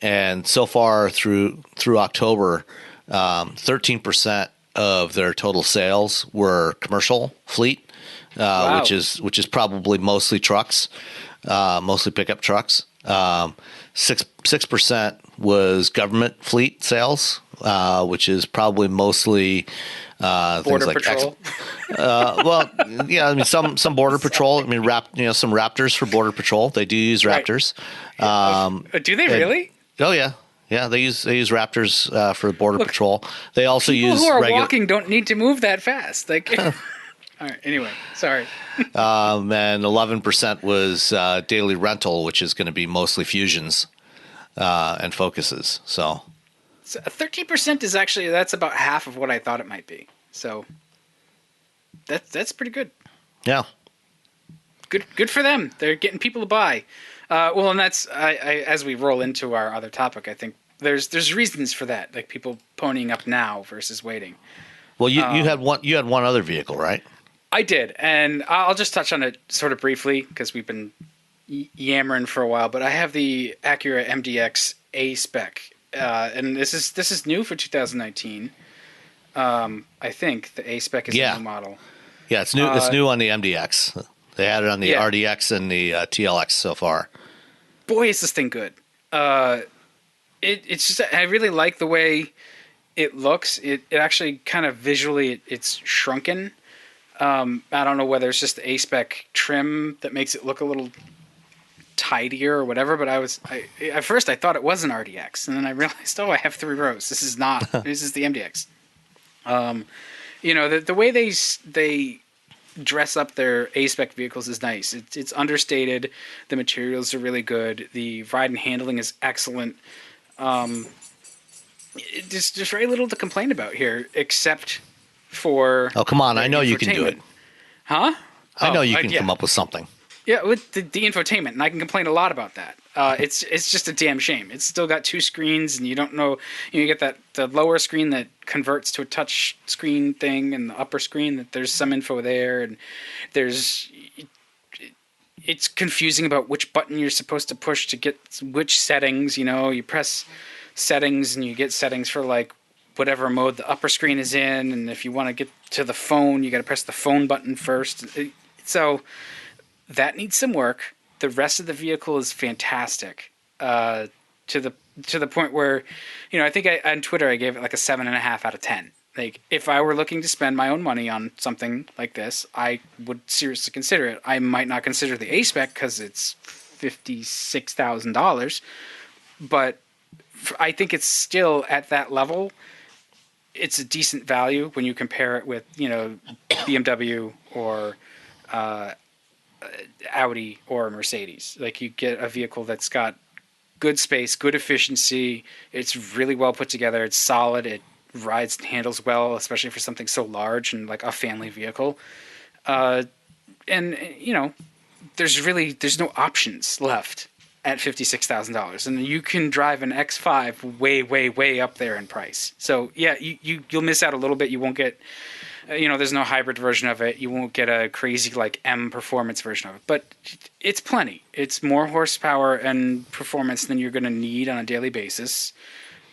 and so far through October, 13% of their total sales were commercial fleet, wow. which is probably mostly trucks, mostly pickup trucks. 6% was government fleet sales, which is probably mostly Border things like Patrol. I mean some Border Patrol. I mean, some Raptors for Border Patrol. They do use Raptors. Right. Do they really? Oh yeah. Yeah, they use Raptors for Border Patrol. They also use people who are walking don't need to move that fast. Like, all right. Anyway, sorry. And 11% was daily rental, which is going to be mostly Fusions and Focuses. So 13% is actually, that's about half of what I thought it might be. So that's pretty good. Yeah. Good for them. They're getting people to buy. Well, and that's as we roll into our other topic, I think there's reasons for that, like people ponying up now versus waiting. Well, you had one other vehicle, right? I did, and I'll just touch on it sort of briefly because we've been yammering for a while. But I have the Acura MDX A-Spec, and this is new for 2019. I think the A-Spec is a new model. Yeah, it's new. It's new on the MDX. They had it on the RDX and the TLX so far. Boy, is this thing good. It's just, I really like the way it looks. It actually kind of visually, it's shrunken. I don't know whether it's just the A-Spec trim that makes it look a little tidier or whatever, but at first I thought it was an RDX, and then I realized, I have 3 rows. This is not. This is the MDX. The way they dress up their A-Spec vehicles is nice. It's understated. The materials are really good. The ride and handling is excellent. There's very little to complain about here, except for... Oh, come on. I know you can do it. Huh? I know you can come up with something. Yeah, with the infotainment, and I can complain a lot about that. It's just a damn shame. It's still got 2 screens, and you don't know... You get the lower screen that converts to a touch screen thing, and the upper screen that there's some info there, and it's confusing about which button you're supposed to push to get which settings. You press settings, and you get settings for like whatever mode the upper screen is in, and if you want to get to the phone, you got to press the phone button first. So that needs some work. The rest of the vehicle is fantastic, to the point where, I think on Twitter I gave it like a 7.5 out of 10. Like, if I were looking to spend my own money on something like this, I would seriously consider it. I might not consider the A-Spec because it's $56,000, but I think it's still at that level. It's a decent value when you compare it with, BMW or Audi or Mercedes. Like, you get a vehicle that's got good space, good efficiency. It's really well put together. It's solid. It rides and handles well, especially for something so large and like a family vehicle. And there's no options left at $56,000, and you can drive an X5 way, way, way up there in price. So yeah, you'll miss out a little bit. You won't get, there's no hybrid version of it. You won't get a crazy like M performance version of it, but it's plenty. It's more horsepower and performance than you're going to need on a daily basis.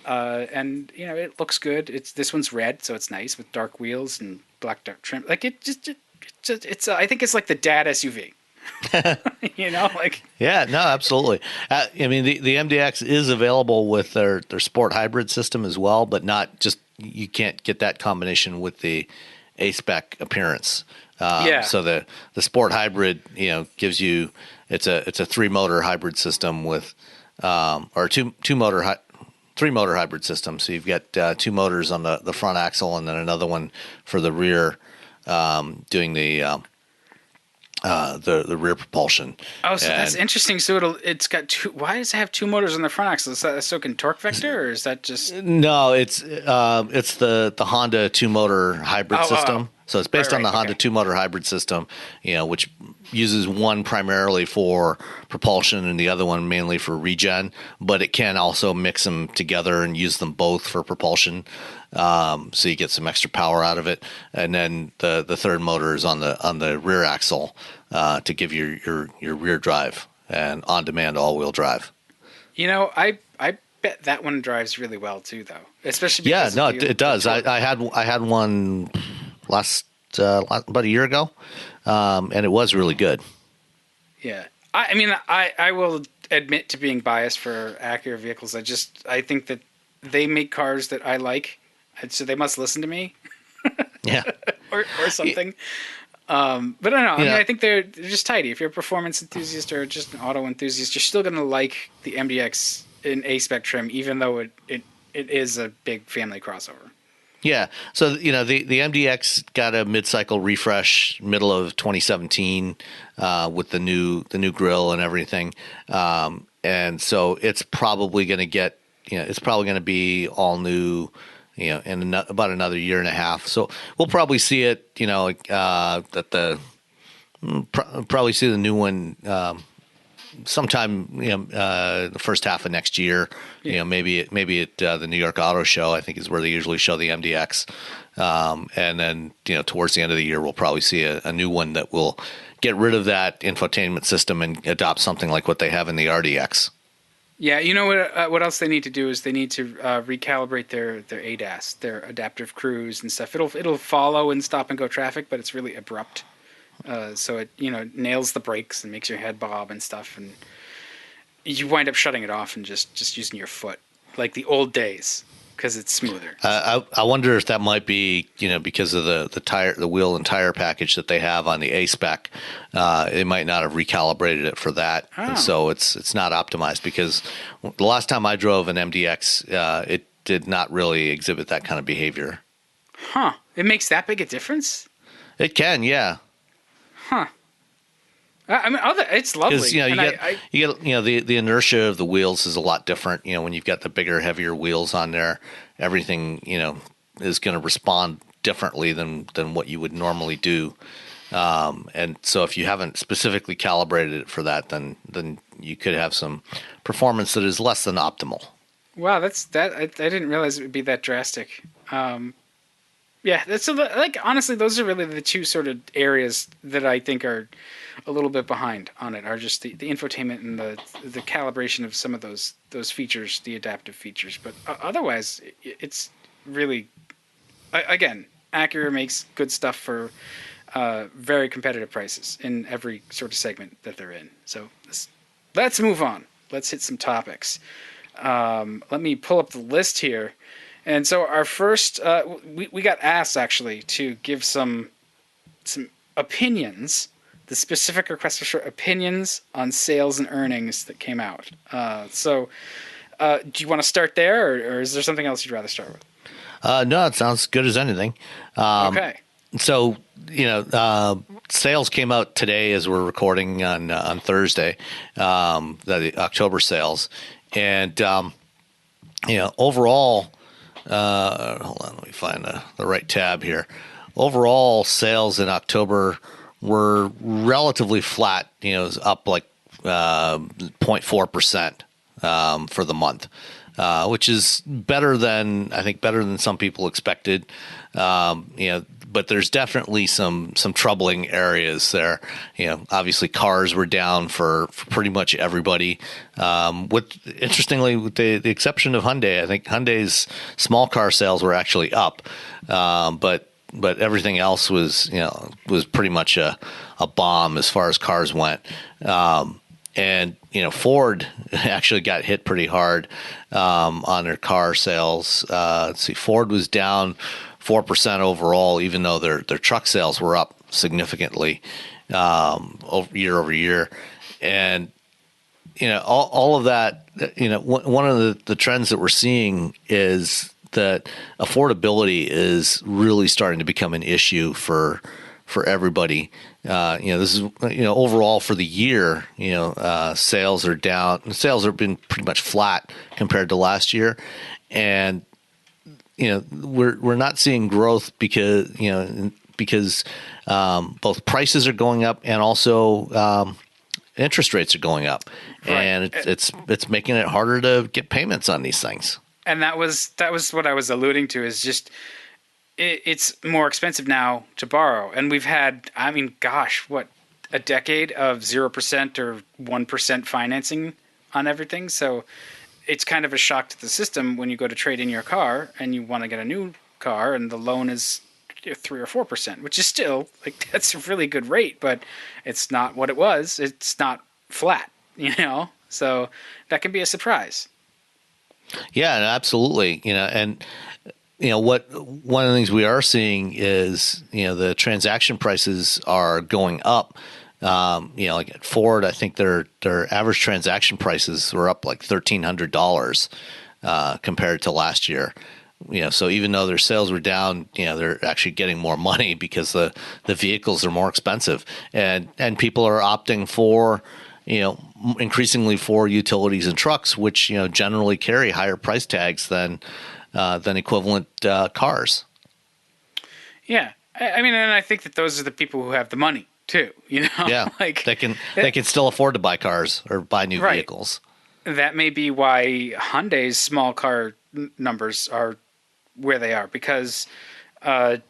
And it looks good. This one's red, so it's nice with dark wheels and black dark trim. Like I think it's like the dad SUV. Yeah, no, absolutely. The MDX is available with their sport hybrid system as well, but not just, you can't get that combination with the A-Spec appearance. So the sport hybrid, gives you, it's a 3-motor hybrid system with, or 3-motor hybrid system. So you've got 2 motors on the front axle, and then another one for the rear, doing the rear propulsion. Oh, so that's interesting. So it's got 2. Why does it have 2 motors on the front axle? Is that so it can torque vector, or is that just? No, it's the Honda 2-motor hybrid system. So it's based on the Honda 2-motor hybrid system, which uses one primarily for propulsion and the other one mainly for regen, but it can also mix them together and use them both for propulsion. So you get some extra power out of it. And then the third motor is on the rear axle, to give your rear drive and on-demand all-wheel drive. I bet that one drives really well too, though. Especially because it does. I had one about a year ago, and it was really good. Yeah, I will admit to being biased for Acura vehicles. I think that they make cars that I like, so they must listen to me. Yeah, or something. But I don't know. I think they're just tidy. If you're a performance enthusiast or just an auto enthusiast, you're still going to like the MDX in A-Spec trim, even though it is a big family crossover. Yeah. So, the MDX got a mid-cycle refresh middle of 2017, with the new grille and everything. And so it's probably going to get, it's probably going to be all new, in about another year and a half. So we'll probably see it, probably see the new one, sometime, the first half of next year. Yeah. Maybe at the New York Auto Show, I think, is where they usually show the MDX. And then, towards the end of the year, we'll probably see a new one that will get rid of that infotainment system and adopt something like what they have in the RDX. Yeah, what else they need to do is they need to recalibrate their ADAS, their adaptive cruise and stuff. It'll follow in stop and go traffic, but it's really abrupt. so it nails the brakes and makes your head bob and stuff, and you wind up shutting it off and just using your foot like the old days because it's smoother. I wonder if that might be, because of the wheel and tire package that they have on the A-Spec. It might not have recalibrated it for that, and so it's not optimized. Because the last time I drove an MDX, it did not really exhibit that kind of behavior. Huh? It makes that big a difference? It can, yeah. Huh. I mean, it's lovely. Because you get the inertia of the wheels is a lot different. When you've got the bigger, heavier wheels on there, everything is going to respond differently than what you would normally do. And so if you haven't specifically calibrated it for that, then you could have some performance that is less than optimal. Wow, I didn't realize it would be that drastic. Yeah, honestly, those are really the two sort of areas that I think are a little bit behind on it, are just the infotainment and the calibration of some of those features, the adaptive features. But otherwise, it's really, again, Acura makes good stuff for very competitive prices in every sort of segment that they're in. So let's move on. Let's hit some topics. Let me pull up the list here. And so our first, we got asked actually to give some opinions, the specific request for opinions on sales and earnings that came out. So do you want to start there, or is there something else you'd rather start with? No, it sounds good as anything. Okay. So, sales came out today as we're recording on Thursday, the October sales. And, overall, hold on, let me find the right tab here. Overall sales in October were relatively flat. It was up like 0.4% for the month, which is better than some people expected. But there's definitely some troubling areas there. Obviously cars were down for pretty much everybody. Interestingly, with the exception of Hyundai, I think Hyundai's small car sales were actually up. But everything else was pretty much a bomb as far as cars went. And Ford actually got hit pretty hard on their car sales. Let's see, Ford was down 4% overall, even though their truck sales were up significantly year over year. And all of that. One of the trends that we're seeing is that affordability is really starting to become an issue for everybody. This is overall for the year. Sales are down. Sales have been pretty much flat compared to last year, and we're not seeing growth because both prices are going up and also interest rates are going up, right. And it's making it harder to get payments on these things. And that was what I was alluding to, is just it's more expensive now to borrow. And we've had, a decade of 0% or 1% financing on everything. So it's kind of a shock to the system when you go to trade in your car and you want to get a new car and the loan is 3 or 4%, which is still that's a really good rate, but it's not what it was. It's not flat, so that can be a surprise. Yeah, absolutely. And one of the things we are seeing is, the transaction prices are going up. Like at Ford, I think their average transaction prices were up like $1,300 compared to last year. So even though their sales were down, they're actually getting more money because the vehicles are more expensive, and people are opting for, increasingly for utilities and trucks, which generally carry higher price tags than equivalent cars. Yeah, I mean, and I think that those are the people who have the money too. Yeah, they can still afford to buy cars or buy new vehicles. That may be why Hyundai's small car numbers are where they are, because that's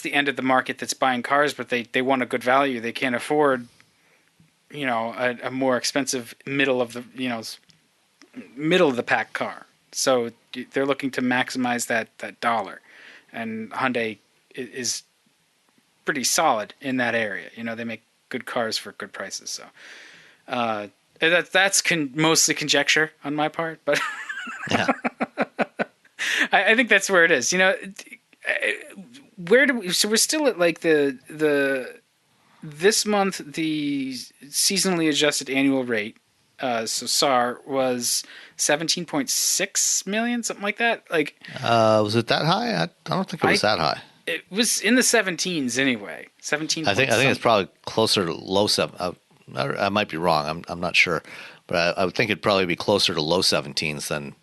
the end of the market that's buying cars, but they want a good value. They can't afford, a more expensive middle of the pack car. So they're looking to maximize that dollar, and Hyundai is pretty solid in that area. You know, they make good cars for good prices. So that's mostly conjecture on my part, but Yeah. I think that's where it is. You know, where do we? So we're still at like the this month the seasonally adjusted annual rate. So SAR was 17.6 million, something like that. Like, Was it that high? I don't think it was that high. it was in the 17s anyway. 17. I think it's probably closer to low seven. I might be wrong. I'm not sure, but I would think it'd probably be closer to low 17s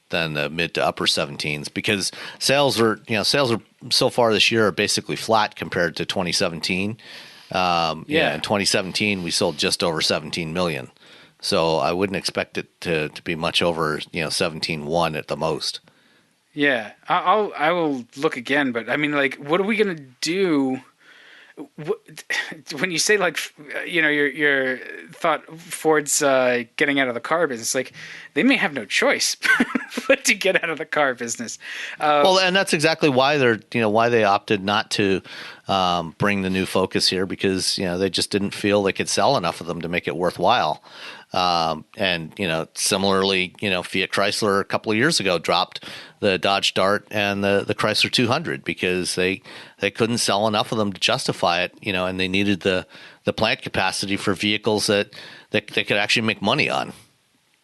than the mid to upper 17s, because sales are so far this year are basically flat compared to 2017. In 2017 we sold just over 17 million. So I wouldn't expect it to be much over 17.1 at the most. Yeah, I will look again, but I mean, like, what are we gonna do? When you say, like, your thought Ford's getting out of the car business, like, they may have no choice but to get out of the car business. Well, and that's exactly why why they opted not to bring the new Focus here, because they just didn't feel they could sell enough of them to make it worthwhile. And similarly, Fiat Chrysler a couple of years ago dropped the Dodge Dart and the Chrysler 200 because they couldn't sell enough of them to justify it, and they needed the plant capacity for vehicles that they could actually make money on.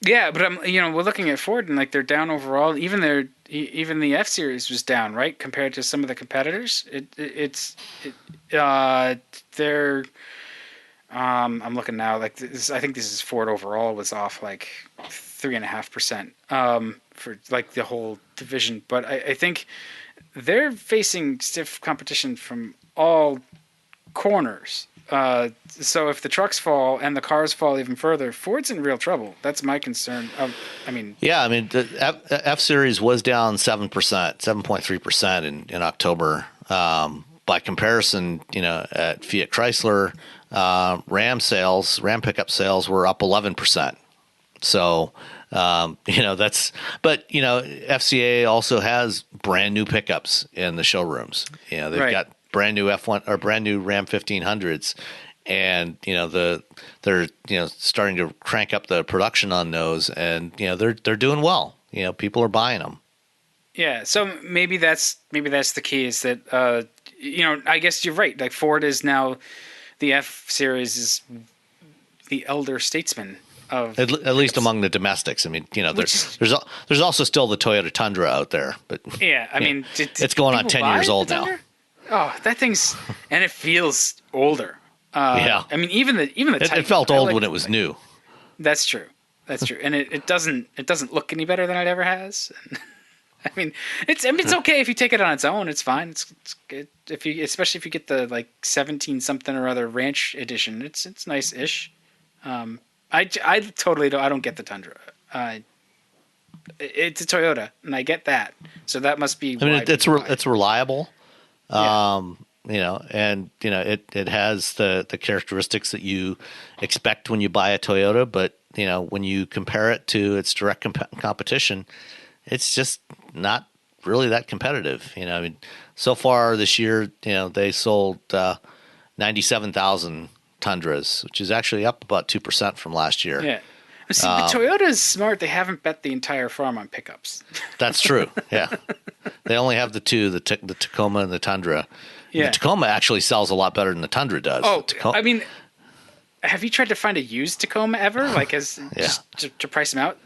Yeah, but we're looking at Ford and, like, they're down overall. Even the F Series was down, right, compared to some of the competitors. They're. I'm looking now. Like this, I think this is Ford overall was off like 3.5% for like the whole division. But I think they're facing stiff competition from all corners. So if the trucks fall and the cars fall even further, Ford's in real trouble. That's my concern. The F Series was down 7.3% in October. By comparison, at Fiat Chrysler, Ram pickup sales were up 11%. So, FCA also has brand new pickups in the showrooms. They've got brand new F1 or brand new Ram 1500s, and they're starting to crank up the production on those, and they're doing well. People are buying them. Yeah, so maybe that's the key is that I guess you're right. Like Ford is now the F Series is the elder statesman of at least among the domestics. I mean, there's also still the Toyota Tundra out there, but yeah, I mean, it's going on 10 years old now. Oh, that thing's and it feels older. Yeah, I mean, even the Titan, it felt old when it was new. That's true, and it doesn't look any better than it ever has. I mean, it's okay if you take it on its own. It's fine. It's good especially if you get the like 17 something or other Ranch edition. It's nice-ish. I totally don't get the Tundra. It's a Toyota, and I get that. So that must be. I mean, it's reliable. And it has the characteristics that you expect when you buy a Toyota, but when you compare it to its direct competition, it's just not really that competitive. I mean, so far this year, they sold 97,000 Tundras, which is actually up about 2% from last year. Yeah. See, but Toyota is smart. They haven't bet the entire farm on pickups. That's true. Yeah. They only have the two, the Tacoma and the Tundra. Yeah. The Tacoma actually sells a lot better than the Tundra does. Oh, I mean, have you tried to find a used Tacoma ever? Like, just to price them out?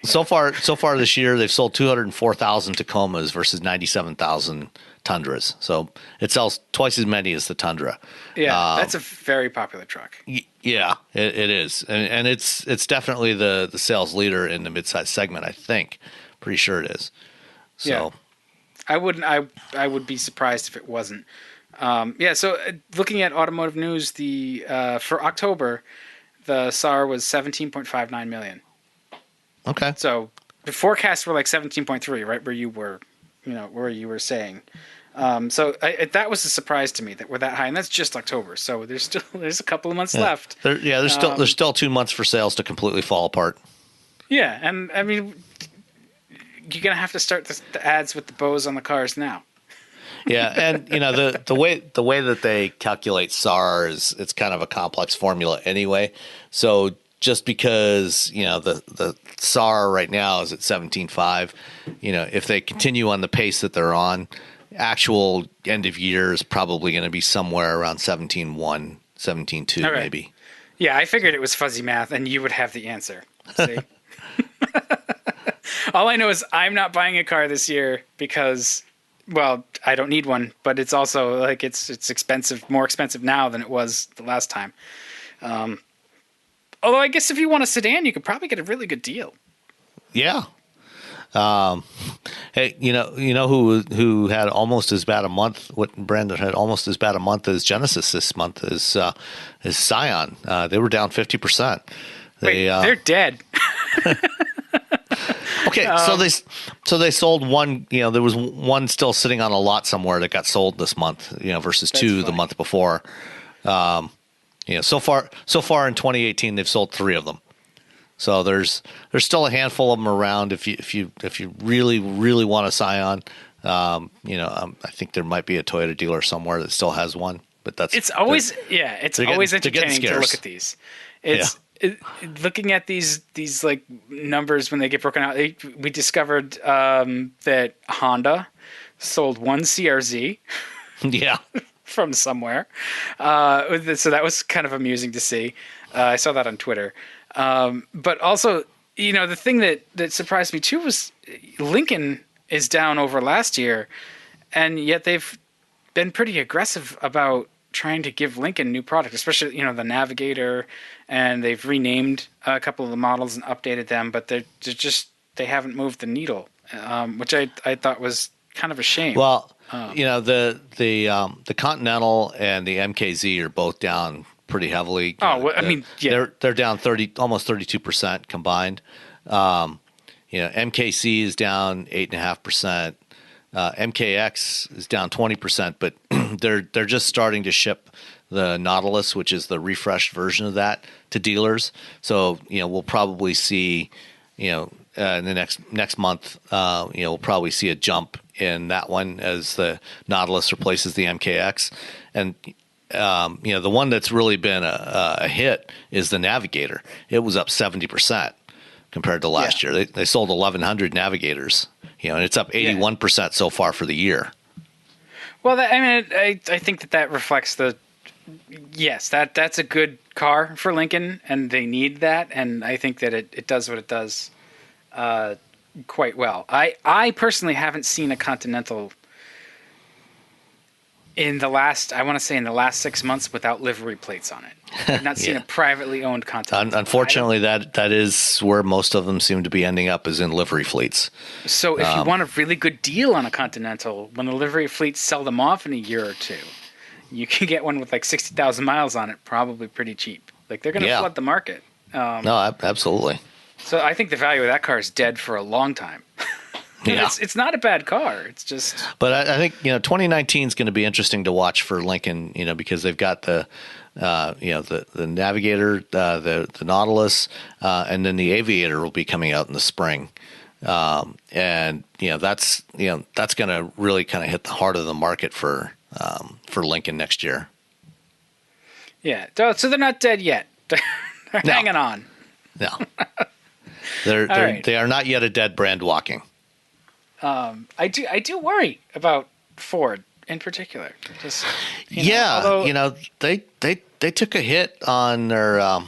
So far this year, they've sold 204,000 Tacomas versus 97,000 Tundras. So it sells twice as many as the Tundra. Yeah, that's a very popular truck. Yeah, it is, and it's definitely the sales leader in the midsize segment. I think, pretty sure it is. So, yeah. I would be surprised if it wasn't. So looking at automotive news, for October, the SAR was 17.59 million. Okay. So the forecasts were like 17.3, right where you were, where you were saying. That was a surprise to me that we're that high, and that's just October. So there's a couple of months left. There's still 2 months for sales to completely fall apart. Yeah, and I mean, you're gonna have to start the ads with the bows on the cars now. Yeah, and the way that they calculate SAR is it's kind of a complex formula anyway. So just because the SAR right now is at 17.5, if they continue on the pace that they're on, actual end of year is probably going to be somewhere around 17.1, 17.2 Okay. maybe. Yeah, I figured it was fuzzy math, and you would have the answer. See? All I know is I'm not buying a car this year because, well, I don't need one, but it's also like it's expensive, more expensive now than it was the last time. Although I guess if you want a sedan, you could probably get a really good deal. Yeah. Hey, who had almost as bad a month? What brand that had almost as bad a month as Genesis this month is Scion. They were down 50%. They're dead. Okay, so they sold one. There was one still sitting on a lot somewhere that got sold this month. Versus two the month before. So far in 2018, they've sold 3 of them. So there's still a handful of them around. If you really want a Scion, I think there might be a Toyota dealer somewhere that still has one. But it's always entertaining to look at these. Looking at these like numbers when they get broken out. We discovered that Honda sold one CRZ. Yeah. From somewhere. So that was kind of amusing to see. I saw that on Twitter. But also, the thing that surprised me too was Lincoln is down over last year, and yet they've been pretty aggressive about trying to give Lincoln new product, especially, the Navigator, and they've renamed a couple of the models and updated them, but they haven't moved the needle, which I thought was kind of a shame. Well, the Continental and the MKZ are both down pretty heavily. They're down almost 32% combined. MKC is down 8.5%. MKX is down 20%, but they're just starting to ship the Nautilus, which is the refreshed version of that, to dealers. So we'll probably see in the next month we'll probably see a jump in that one as the Nautilus replaces the MKX. And the one that's really been a hit is the Navigator. It was up 70% compared to last year. They sold 1,100 Navigators, and it's up 81% so far for the year. Well, I think that reflects that's a good car for Lincoln, and they need that, and I think that it does what it does quite well. I personally haven't seen a Continental in the last 6 months without livery plates on it. I've not seen a privately owned Continental. Unfortunately, that is where most of them seem to be ending up, is in livery fleets. So if you want a really good deal on a Continental, when the livery fleets sell them off in a year or two, you can get one with like 60,000 miles on it, probably pretty cheap. Like they're going to flood the market. No, absolutely. So I think the value of that car is dead for a long time. Yeah. It's not a bad car. It's just. But I think 2019 is going to be interesting to watch for Lincoln. Because they've got the Navigator, the Nautilus, and then the Aviator will be coming out in the spring. And that's going to really kind of hit the heart of the market for Lincoln next year. Yeah. So they're not dead yet. They're hanging on. No. They are not yet a dead brand walking. I do worry about Ford in particular. Just, they took a hit on their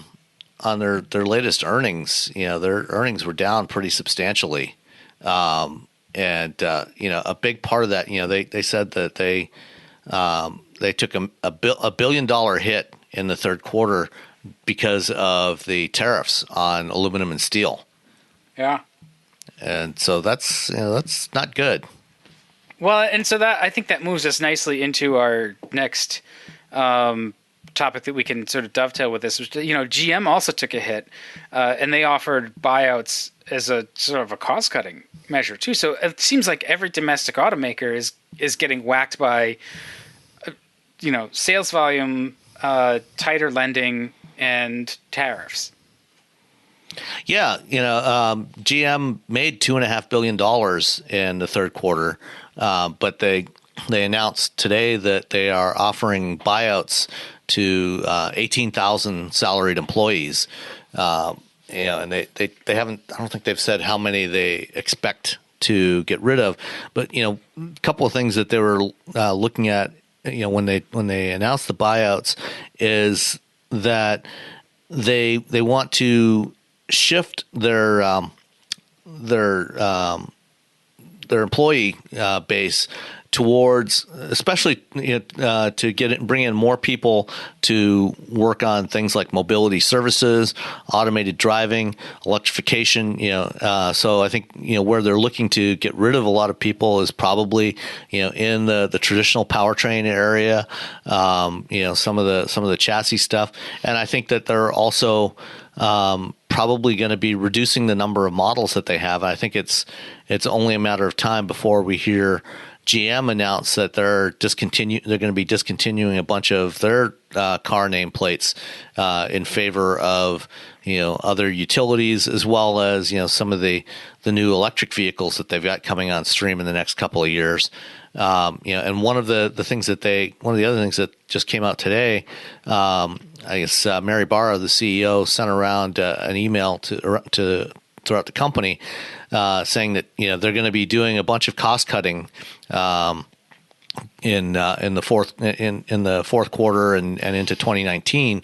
latest earnings. Their earnings were down pretty substantially, and a big part of that, they said that they took a $1 billion hit in the third quarter because of the tariffs on aluminum and steel. Yeah. And so that's not good. Well, and so that I think that moves us nicely into our next topic that we can sort of dovetail with this. GM also took a hit, and they offered buyouts as a sort of a cost-cutting measure too. So it seems like every domestic automaker is getting whacked by, sales volume, tighter lending, and tariffs. Yeah, GM made $2.5 billion in the third quarter, but they they announced today that they are offering buyouts to 18,000 salaried employees. And they haven't. I don't think they've said how many they expect to get rid of. But a couple of things that they were looking at, when they announced the buyouts, is that they want to shift their employee base towards, especially to bring in more people to work on things like mobility services, automated driving, electrification. So I think where they're looking to get rid of a lot of people is probably in the traditional powertrain area. Some of the chassis stuff, and I think that they're also probably going to be reducing the number of models that they have. I think it's only a matter of time before we hear GM announced that they're going to be discontinuing a bunch of their car nameplates in favor of other utilities, as well as some of the new electric vehicles that they've got coming on stream in the next couple of years. And one of the other things that just came out today, I guess Mary Barra, the CEO, sent around an email to throughout the company, saying that they're going to be doing a bunch of cost cutting in the fourth quarter and into 2019,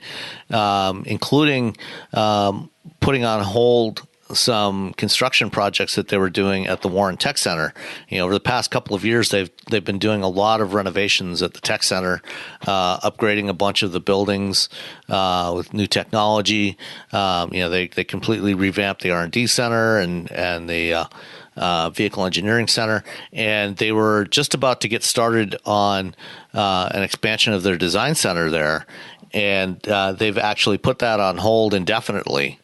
including putting on hold some construction projects that they were doing at the Warren Tech Center. Over the past couple of years, they've been doing a lot of renovations at the Tech Center, upgrading a bunch of the buildings with new technology. They completely revamped the R&D center and the Vehicle Engineering Center, and they were just about to get started on an expansion of their design center there, and they've actually put that on hold indefinitely.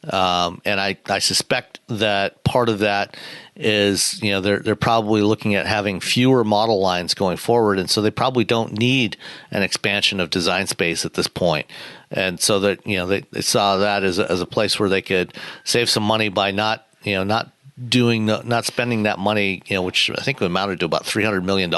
And I suspect that part of that is, they're probably looking at having fewer model lines going forward, and so they probably don't need an expansion of design space at this point. And so that they saw that as a place where they could save some money by not spending that money, which I think amounted to about $300 million.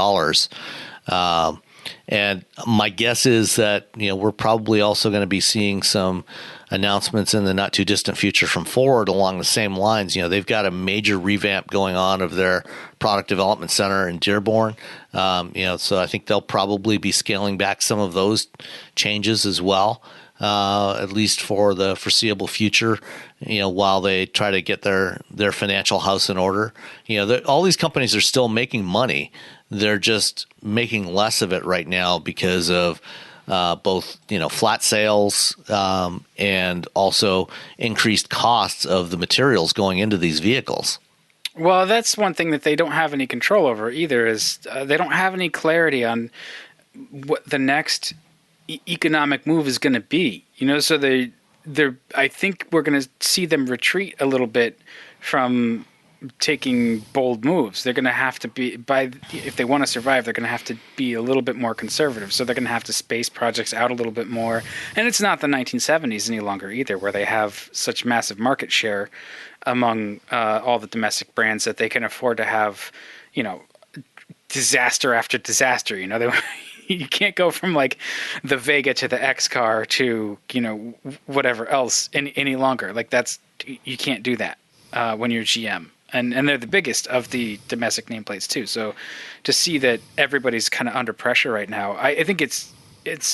And my guess is that we're probably also going to be seeing some announcements in the not too distant future from Ford along the same lines. They've got a major revamp going on of their product development center in Dearborn. So I think they'll probably be scaling back some of those changes as well, at least for the foreseeable future, while they try to get their financial house in order. All these companies are still making money. They're just making less of it right now because of both flat sales and also increased costs of the materials going into these vehicles. Well, that's one thing that they don't have any control over either, is they don't have any clarity on what the next economic move is going to be. So I think we're going to see them retreat a little bit from taking bold moves. They're going to have to be, if they want to survive, they're going to have to be a little bit more conservative. So they're going to have to space projects out a little bit more. And it's not the 1970s any longer either, where they have such massive market share among all the domestic brands that they can afford to have, disaster after disaster. You can't go from like the Vega to the X car to, whatever else any longer. Like you can't do that when you're GM. And they're the biggest of the domestic nameplates too. So to see that everybody's kind of under pressure right now, I think it's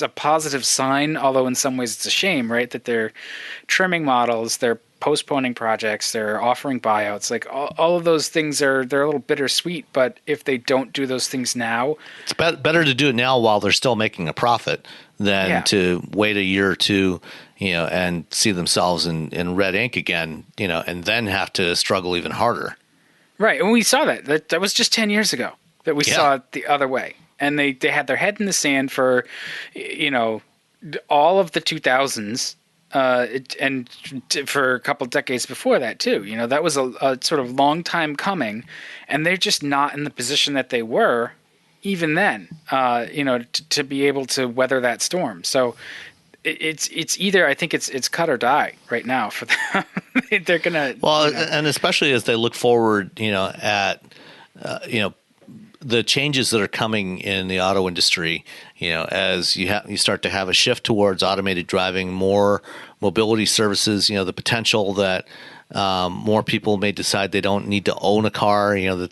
a positive sign, although in some ways it's a shame, right? That they're trimming models, they're postponing projects, they're offering buyouts. Like all of those things they're a little bittersweet, but if they don't do those things now, it's better to do it now while they're still making a profit than to wait a year or two, and see themselves in red ink again, and then have to struggle even harder. Right. And we saw that was just 10 years ago that we saw it the other way. And they had their head in the sand for, all of the 2000s, and for a couple decades before that too. That was a sort of long time coming, and they're just not in the position that they were even then, to be able to weather that storm. So it's either, I think it's cut or die right now for them. They're gonna and especially as they look forward, at the changes that are coming in the auto industry, as you start to have a shift towards automated driving, more mobility services, the potential that more people may decide they don't need to own a car, that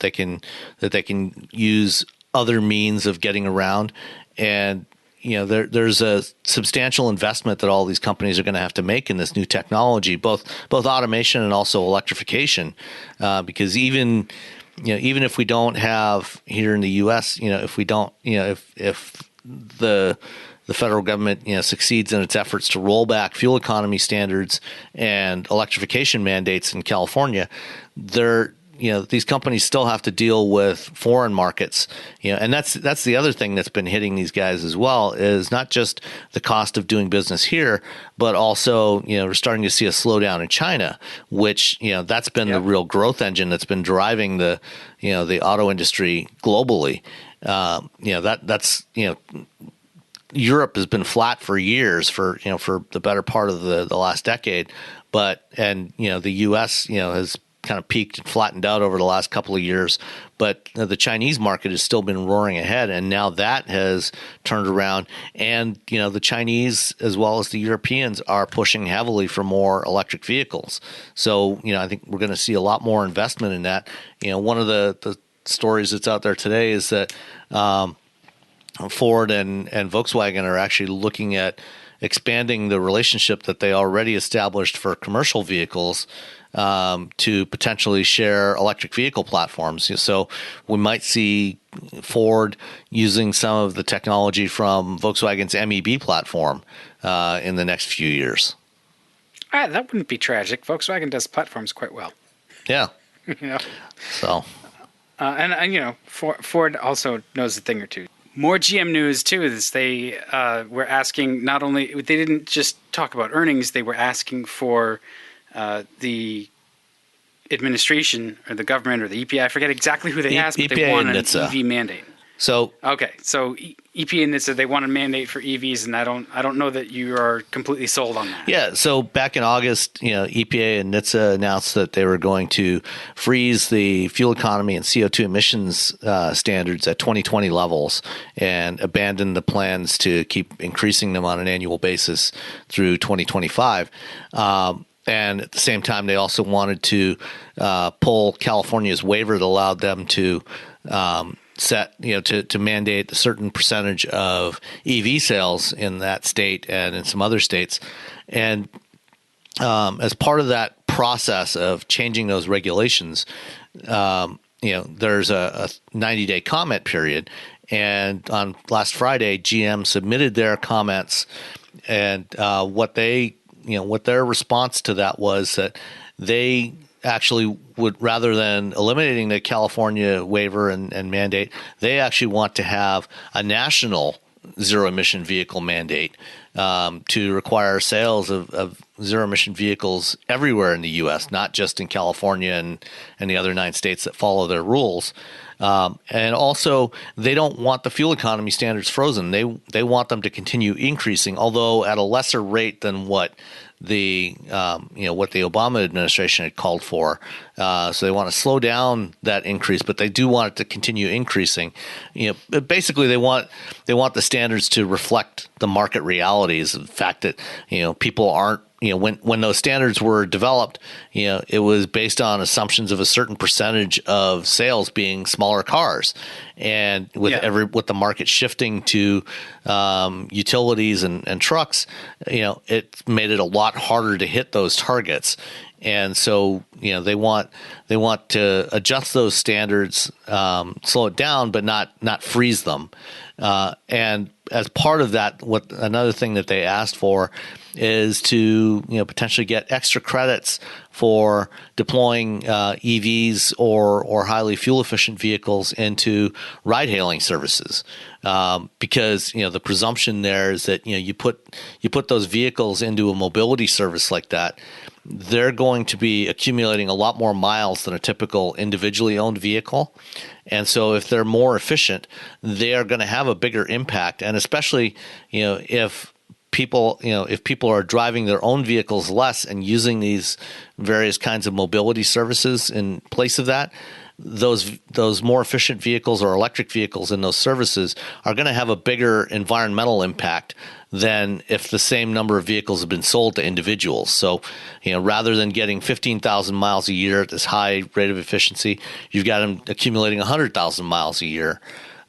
they can use other means of getting around. And there's a substantial investment that all these companies are going to have to make in this new technology, both automation and also electrification, because even if we don't have here in the U.S., if we don't, if the federal government succeeds in its efforts to roll back fuel economy standards and electrification mandates in California, these companies still have to deal with foreign markets, and that's the other thing that's been hitting these guys as well, is not just the cost of doing business here, but also we're starting to see a slowdown in China, which that's been the real growth engine that's been driving the auto industry globally. That's Europe has been flat for years, for the better part of the last decade, and the U.S. has kind of peaked and flattened out over the last couple of years, but the Chinese market has still been roaring ahead, and now that has turned around, and the Chinese as well as the Europeans are pushing heavily for more electric vehicles. So I think we're going to see a lot more investment in that. One of the stories that's out there today is that Ford and Volkswagen are actually looking at expanding the relationship that they already established for commercial vehicles to potentially share electric vehicle platforms. So we might see Ford using some of the technology from Volkswagen's MEB platform in the next few years. That wouldn't be tragic. Volkswagen does platforms quite well. Yeah. So. And Ford also knows a thing or two. More GM news too is they were asking, not only, they didn't just talk about earnings, they were asking for the administration or the government or the EPA. I forget exactly who they asked, but they want an EV mandate. So EPA and NHTSA, they want a mandate for EVs, and I don't know that you are completely sold on that. Yeah. So back in August, EPA and NHTSA announced that they were going to freeze the fuel economy and CO2 emissions standards at 2020 levels and abandon the plans to keep increasing them on an annual basis through 2025. And at the same time, they also wanted to pull California's waiver that allowed them to to mandate a certain percentage of EV sales in that state and in some other states. And as part of that process of changing those regulations, there's a 90-day comment period. And on last Friday, GM submitted their comments, and what their response to that was that they actually would, rather than eliminating the California waiver and mandate, they actually want to have a national zero-emission vehicle mandate to require sales of zero-emission vehicles everywhere in the U.S., not just in California and the other 9 states that follow their rules. And also, they don't want the fuel economy standards frozen. They want them to continue increasing, although at a lesser rate than what the Obama administration had called for. So they want to slow down that increase, but they do want it to continue increasing. Basically they want the standards to reflect the market realities. The fact that people aren't. When those standards were developed, it was based on assumptions of a certain percentage of sales being smaller cars, and with the market shifting to utilities and trucks, it made it a lot harder to hit those targets. And so, they want to adjust those standards, slow it down, but not freeze them. And as part of that, another thing that they asked for is to potentially get extra credits for deploying EVs or highly fuel efficient vehicles into ride-hailing services, because the presumption there is that you put those vehicles into a mobility service like that, they're going to be accumulating a lot more miles than a typical individually owned vehicle. And so if they're more efficient, they are going to have a bigger impact. And especially, if people are driving their own vehicles less and using these various kinds of mobility services in place of that, those more efficient vehicles or electric vehicles in those services are going to have a bigger environmental impact than if the same number of vehicles have been sold to individuals. So, rather than getting 15,000 miles a year at this high rate of efficiency, you've got them accumulating 100,000 miles a year.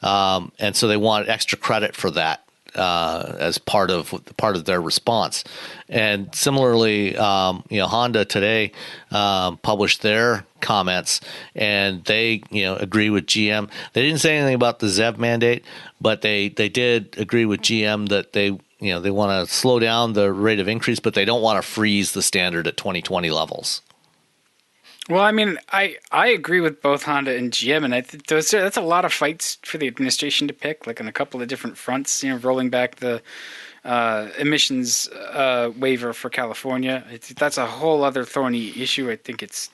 And so they want extra credit for that as part of their response. And similarly, Honda today published their comments, and they agree with GM. They didn't say anything about the ZEV mandate, but they did agree with GM that they want to slow down the rate of increase, but they don't want to freeze the standard at 2020 levels. Well, I mean, I agree with both Honda and GM, and I think that's a lot of fights for the administration to pick, like on a couple of different fronts. Rolling back the emissions waiver for California. That's a whole other thorny issue. I think it's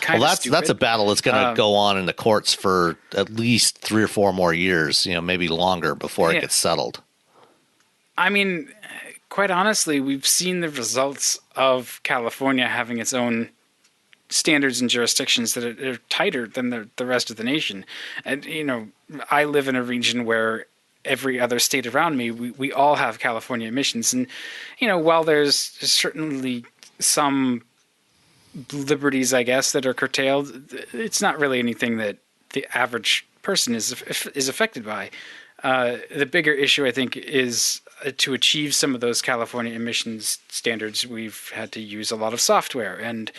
kind of stupid. That's a battle that's going to go on in the courts for at least 3 or 4 more years, maybe longer before it gets settled. I mean, quite honestly, we've seen the results of California having its own standards and jurisdictions that are tighter than the rest of the nation. And, I live in a region where every other state around me, we all have California emissions. And, while there's certainly some liberties, I guess, that are curtailed, it's not really anything that the average person is affected by. The bigger issue, I think, is to achieve some of those California emissions standards, we've had to use a lot of software and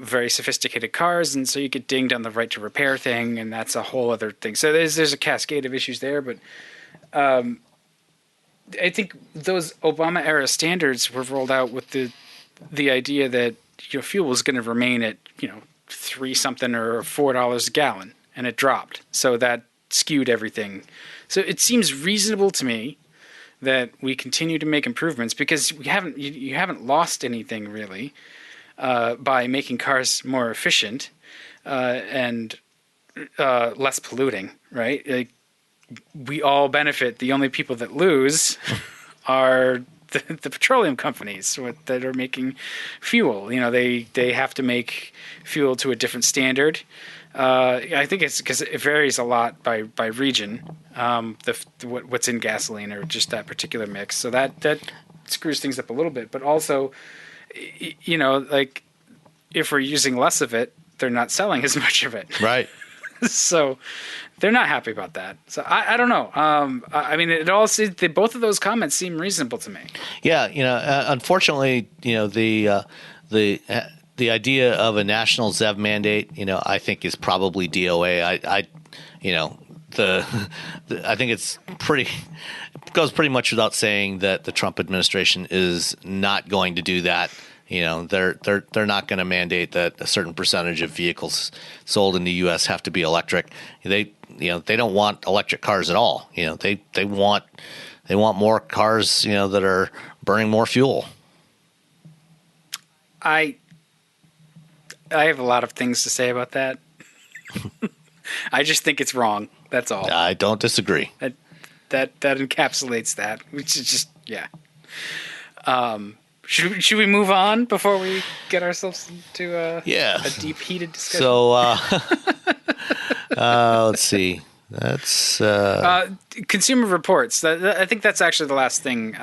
very sophisticated cars, and so you get dinged on the right to repair thing, and that's a whole other thing. So there's a cascade of issues there, but I think those Obama-era standards were rolled out with the idea that fuel was going to remain at $3-something or $4 a gallon, and it dropped. So that skewed everything. So it seems reasonable to me that we continue to make improvements, because you haven't lost anything really by making cars more efficient and less polluting, right? Like, we all benefit. The only people that lose are the petroleum companies that are making fuel. They have to make fuel to a different standard. I think it's because it varies a lot by region, what's in gasoline or just that particular mix. So that screws things up a little bit. But also, like, if we're using less of it, they're not selling as much of it. Right. So they're not happy about that. So I don't know. I mean, both of those comments seem reasonable to me. Yeah. Unfortunately, the idea of a national ZEV mandate, I think is probably DOA. I think it goes pretty much without saying that the Trump administration is not going to do that. They're not going to mandate that a certain percentage of vehicles sold in the U.S. have to be electric. They don't want electric cars at all. They want more cars, that are burning more fuel. I have a lot of things to say about that. I just think it's wrong. That's all. I don't disagree. That encapsulates that, which is just, yeah. Should we move on before we get ourselves into a deep, heated discussion? So let's see. That's Consumer Reports. I think that's actually the last thing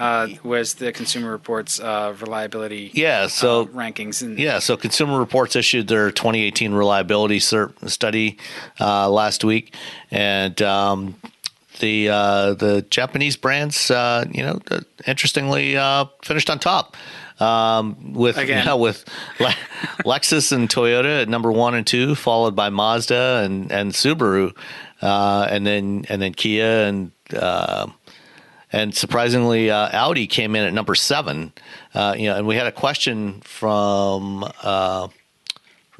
was the Consumer Reports reliability rankings. So Consumer Reports issued their 2018 reliability study last week, and the Japanese brands, interestingly, finished on top. With Lexus and Toyota at number 1 and 2, followed by Mazda and Subaru, and then Kia and surprisingly Audi came in at number 7. And we had a question from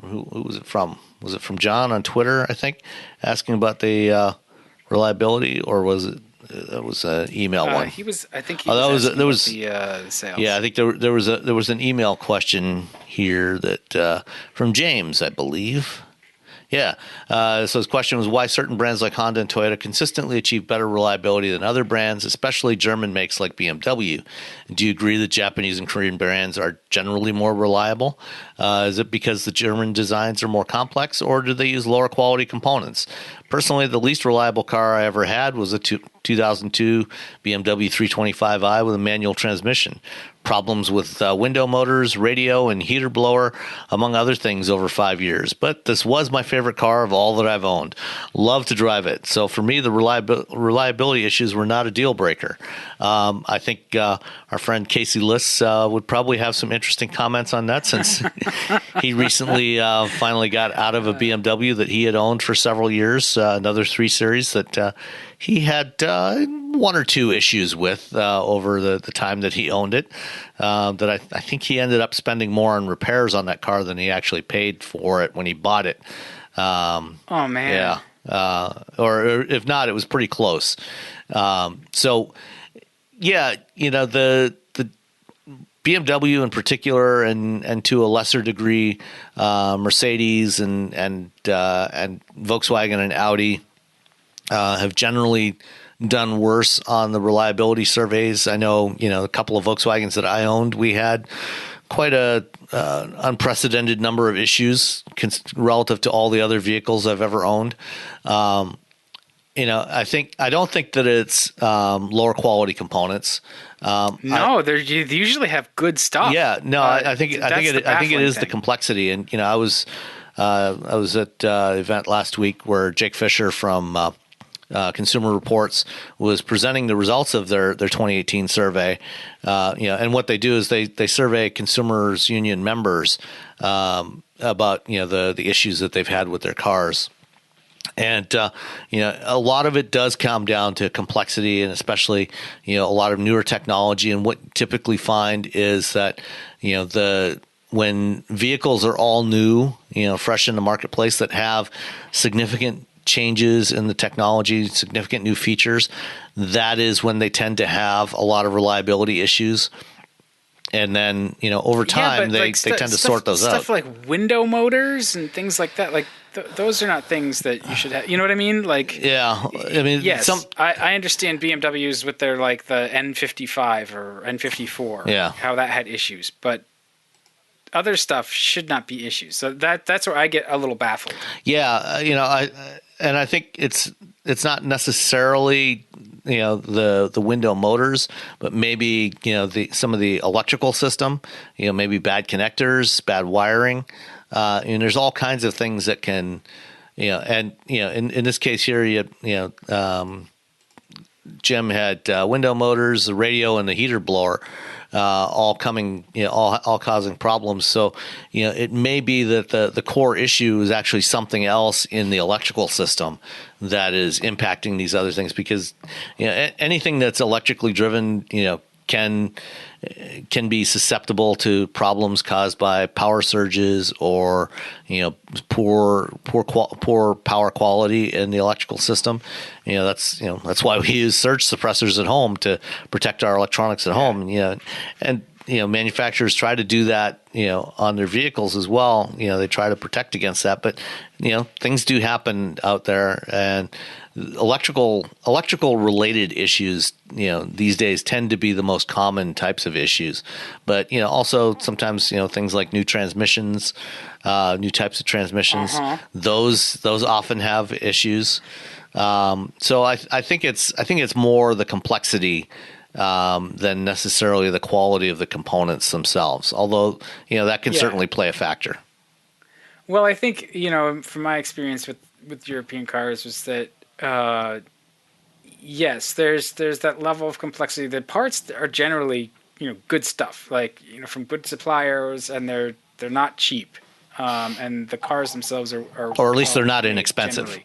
who was it from? Was it from John on Twitter, I think, asking about the reliability, or was it? That was an email one. I think he was asking about the sales. Yeah, I think there was an email question here that from James, I believe. Yeah. So his question was why certain brands like Honda and Toyota consistently achieve better reliability than other brands, especially German makes like BMW. Do you agree that Japanese and Korean brands are generally more reliable? Is it because the German designs are more complex, or do they use lower quality components? Personally, the least reliable car I ever had was a 2002 BMW 325i with a manual transmission. Problems with window motors, radio, and heater blower, among other things, over 5 years. But this was my favorite car of all that I've owned. Love to drive it. So for me, the reliability issues were not a deal breaker. I think our friend Casey Liss would probably have some interesting comments on that, since he recently finally got out of a BMW that he had owned for several years, another 3 Series that he had one or two issues with over the time that he owned it. That I think he ended up spending more on repairs on that car than he actually paid for it when he bought it. Oh man. Yeah. Or if not, it was pretty close. So yeah, the BMW in particular, and to a lesser degree, Mercedes and Volkswagen and Audi have generally done worse on the reliability surveys. I know, a couple of Volkswagens that I owned, we had quite a unprecedented number of issues relative to all the other vehicles I've ever owned. I don't think that it's lower quality components. No, they usually have good stuff. Yeah, no, I think it is the complexity. And I was at an event last week where Jake Fisher from Consumer Reports was presenting the results of their 2018 survey. And what they do is they survey consumers union members about the issues that they've had with their cars. And a lot of it does come down to complexity, and especially a lot of newer technology. And what typically find is that when vehicles are all new, fresh in the marketplace, that have significant changes in the technology, significant new features, that is when they tend to have a lot of reliability issues. And then, over time, they tend to sort those out. Stuff like window motors and things like that, like those are not things that you should have. You know what I mean? Like, yeah, I mean, yes, I understand BMWs with their like the N55 or N54, yeah, how that had issues, but other stuff should not be issues. So that's where I get a little baffled. Yeah, I think it's not necessarily the window motors, but maybe some of the electrical system, maybe bad connectors, bad wiring, and there's all kinds of things that can in this case here, Jim had window motors, the radio, and the heater blower. All coming, all causing problems. So, it may be that the core issue is actually something else in the electrical system that is impacting these other things, because, anything that's electrically driven, can be susceptible to problems caused by power surges or poor power quality in the electrical system. That's why we use surge suppressors at home to protect our electronics at home. And manufacturers try to do that on their vehicles as well. They try to protect against that, but things do happen out there, and electrical related issues these days tend to be the most common types of issues. But also sometimes things like new transmissions, new types of transmissions, those often have issues. So I think it's more the complexity than necessarily the quality of the components themselves, although that can certainly play a factor. Well, I think from my experience with European cars was that yes, there's that level of complexity. The parts are generally good stuff, like from good suppliers, and they're not cheap, and the cars themselves are or at least they're not inexpensive,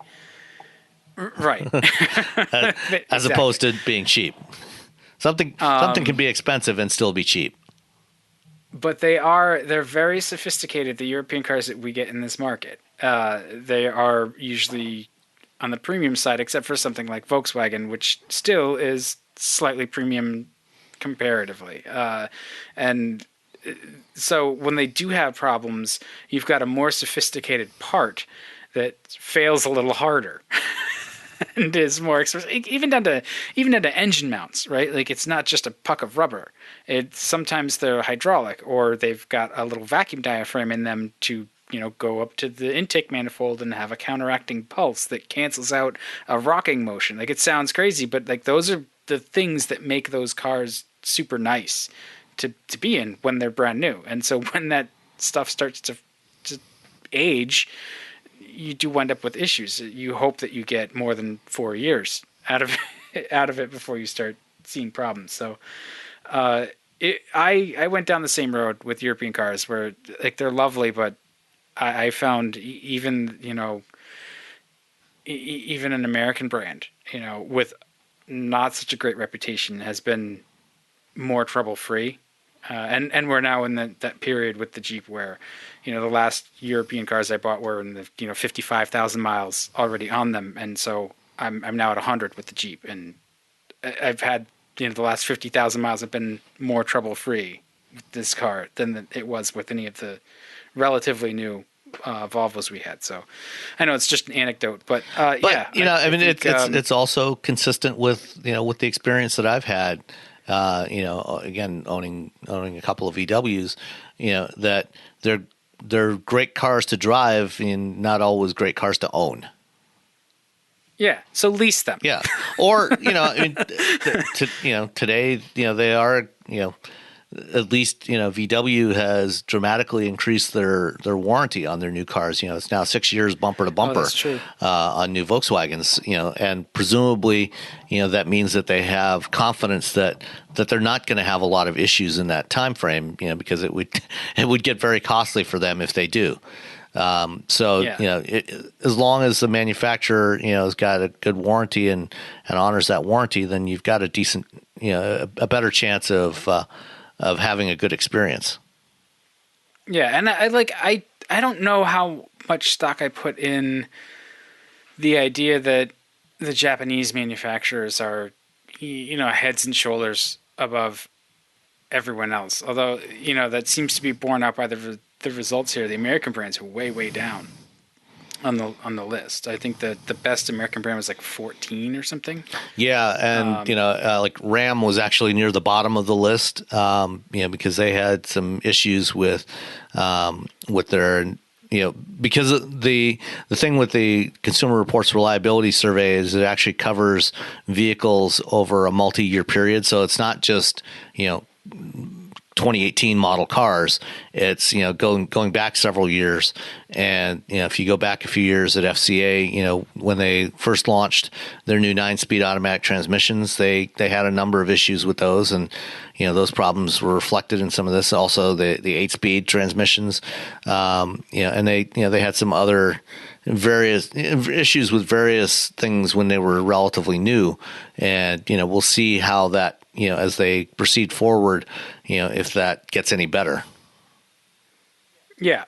generally. Right? as opposed to being cheap. Something can be expensive and still be cheap. But they're very sophisticated. The European cars that we get in this market, they are usually on the premium side, except for something like Volkswagen, which still is slightly premium comparatively. And so when they do have problems, you've got a more sophisticated part that fails a little harder and is more expensive, even down to engine mounts, right? Like it's not just a puck of rubber. It's sometimes they're hydraulic, or they've got a little vacuum diaphragm in them to go up to the intake manifold and have a counteracting pulse that cancels out a rocking motion. Like it sounds crazy, but like those are the things that make those cars super nice to be in when they're brand new. And so when that stuff starts to age, you do wind up with issues. You hope that you get more than 4 years out of it before you start seeing problems. So I went down the same road with European cars where like they're lovely, but I found even an American brand, with not such a great reputation, has been more trouble free. And we're now in that period with the Jeep where, the last European cars I bought were in the 55,000 miles already on them, and so I'm now at 100 with the Jeep, and I've had the last 50,000 miles have been more trouble free with this car than it was with any of the relatively new Volvos we had. So I know it's just an anecdote, but yeah, I mean, it's also consistent with with the experience that I've had. Again, owning a couple of VWs, that they're great cars to drive and not always great cars to own. Yeah, so lease them. Yeah, or I mean, today, they are, at least VW has dramatically increased their warranty on their new cars. It's now 6 years bumper to bumper. Oh, that's true. On new Volkswagens. And presumably, that means that they have confidence that they're not going to have a lot of issues in that time frame. Because it would get very costly for them if they do. As long as the manufacturer has got a good warranty and honors that warranty, then you've got a decent a better chance of having a good experience. Yeah, and I don't know how much stock I put in the idea that the Japanese manufacturers are, heads and shoulders above everyone else. Although, that seems to be borne out by the results here. The American brands are way, way down on the list. I think that the best American brand was like 14 or something. Yeah, and like Ram was actually near the bottom of the list, because they had some issues with their because the thing with the Consumer Reports Reliability Survey is it actually covers vehicles over a multi-year period, so it's not just 2018 model cars. It's going back several years, and if you go back a few years at FCA, when they first launched their new 9-speed automatic transmissions, they had a number of issues with those, and those problems were reflected in some of this. Also, the 8-speed transmissions, and they had some other various issues with various things when they were relatively new, and we'll see how that as they proceed forward, if that gets any better. Yeah.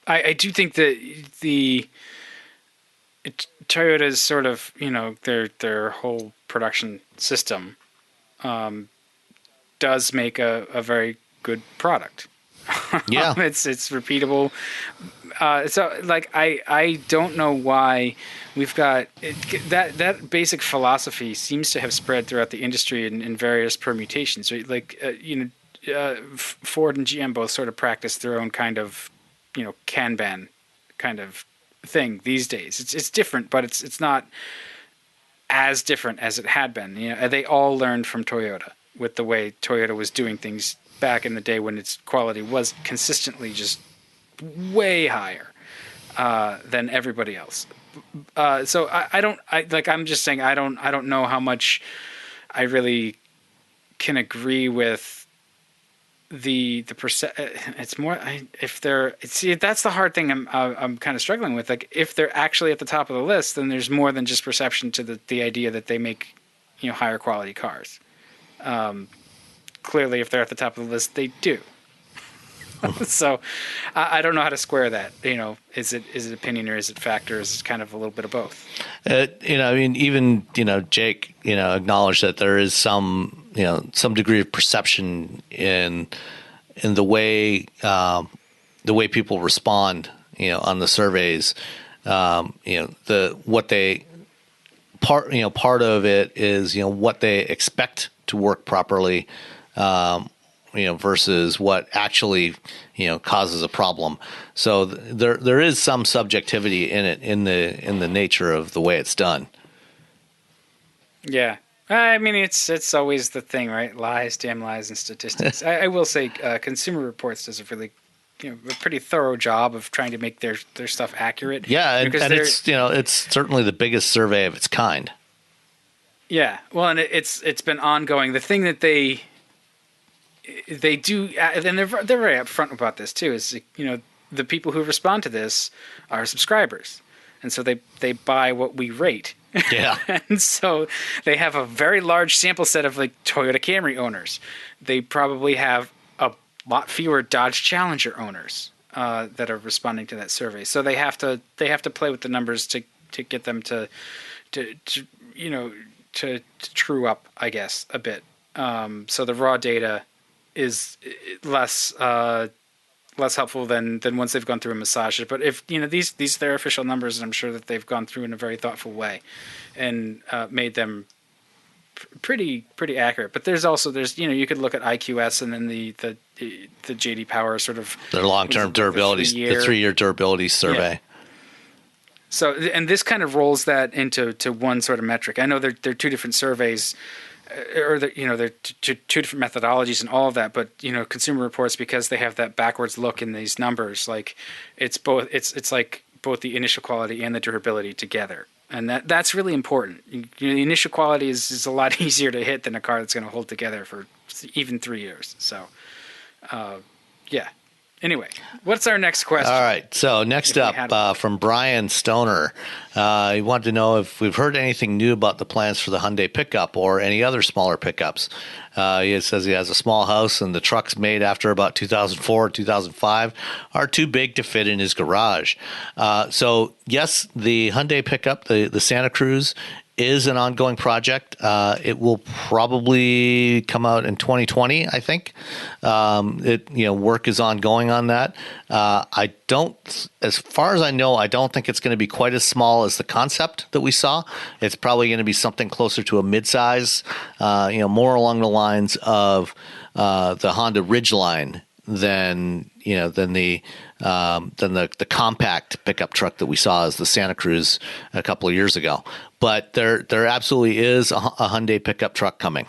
I do think that Toyota's sort of their whole production system does make a very good product. Yeah, it's repeatable. So like I don't know why we've got that basic philosophy seems to have spread throughout the industry in various permutations. Right? Like Ford and GM both sort of practice their own kind of Kanban kind of thing these days. It's different, but it's not as different as it had been. They all learned from Toyota with the way Toyota was doing things back in the day when its quality was consistently just way higher than everybody else. So I'm just saying I don't know how much I really can agree with the percent. It's more that's the hard thing I'm kind of struggling with. Like if they're actually at the top of the list, then there's more than just perception to the idea that they make higher quality cars. Clearly, if they're at the top of the list, they do. So I don't know how to square that. Is it opinion or is it fact or is it kind of a little bit of both? I mean, even Jake, acknowledged that there is some degree of perception in the way people respond, on the surveys, part of it is what they expect to work properly, versus what actually causes a problem. So there is some subjectivity in it in the nature of the way it's done. Yeah. I mean, it's always the thing, right? Lies, damn lies, and statistics. I will say Consumer Reports does a really a pretty thorough job of trying to make their stuff accurate. Yeah, and it's certainly the biggest survey of its kind. Yeah, well, and it's been ongoing. The thing that they do, and they're very upfront about this too, is the people who respond to this are subscribers, and so they buy what we rate. Yeah, and so they have a very large sample set of like Toyota Camry owners. They probably have a lot fewer Dodge Challenger owners that are responding to that survey. So they have to play with the numbers to get them to true up, I guess, a bit. So the raw data is less helpful than once they've gone through and massaged it. But if these are their official numbers, and I'm sure that they've gone through in a very thoughtful way and made them pretty accurate. But there's you could look at IQS and then the JD Power sort of their long-term durability, the 3-year durability survey. Yeah. So, and this kind of rolls that into one sort of metric. I know they're two different surveys, or they're two different methodologies and all of that. But Consumer Reports, because they have that backwards look in these numbers, like it's both. It's like both the initial quality and the durability together, and that's really important. The initial quality is a lot easier to hit than a car that's going to hold together for even 3 years. So, yeah. Anyway, what's our next question? All right. So next up from Brian Stoner, he wanted to know if we've heard anything new about the plans for the Hyundai pickup or any other smaller pickups. He says he has a small house and the trucks made after about 2004 or 2005 are too big to fit in his garage. So yes, the Hyundai pickup, the Santa Cruz, is an ongoing project. It will probably come out in 2020, I think. Work is ongoing on that. As far as I know, I don't think it's going to be quite as small as the concept that we saw. It's probably going to be something closer to a midsize, more along the lines of the Honda Ridgeline than the compact pickup truck that we saw as the Santa Cruz a couple of years ago. But there absolutely is a Hyundai pickup truck coming.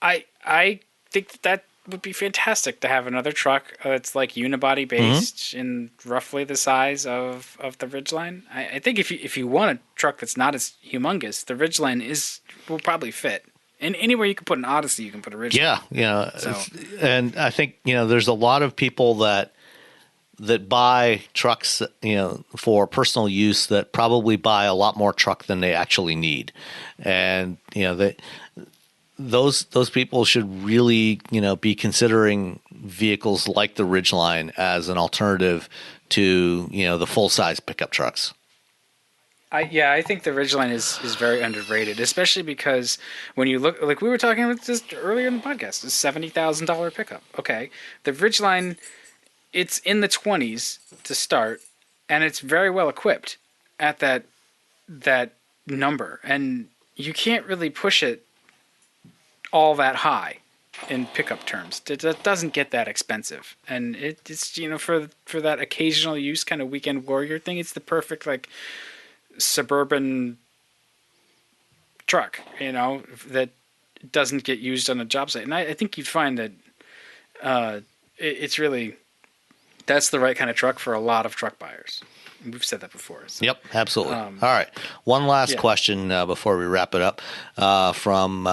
I think that would be fantastic to have another truck that's like unibody based in roughly the size of the Ridgeline. I think if you want a truck that's not as humongous, the Ridgeline will probably fit. And anywhere you can put an Odyssey, you can put a Ridgeline. Yeah, and I think there's a lot of people that buy trucks, for personal use that probably buy a lot more truck than they actually need, and those people should really be considering vehicles like the Ridgeline as an alternative to the full size pickup trucks. I think the Ridgeline is very underrated, especially because when you look, like we were talking about this earlier in the podcast, it's $70,000 pickup. Okay, the Ridgeline, it's in the 20s to start, and it's very well equipped at that number, and you can't really push it all that high in pickup terms. It doesn't get that expensive, and it's for that occasional use kind of weekend warrior thing. It's the perfect suburban truck, that doesn't get used on a job site. And I think you'd find that it's really, that's the right kind of truck for a lot of truck buyers. We've said that before. So. Yep, absolutely. All right. One last question before we wrap it up from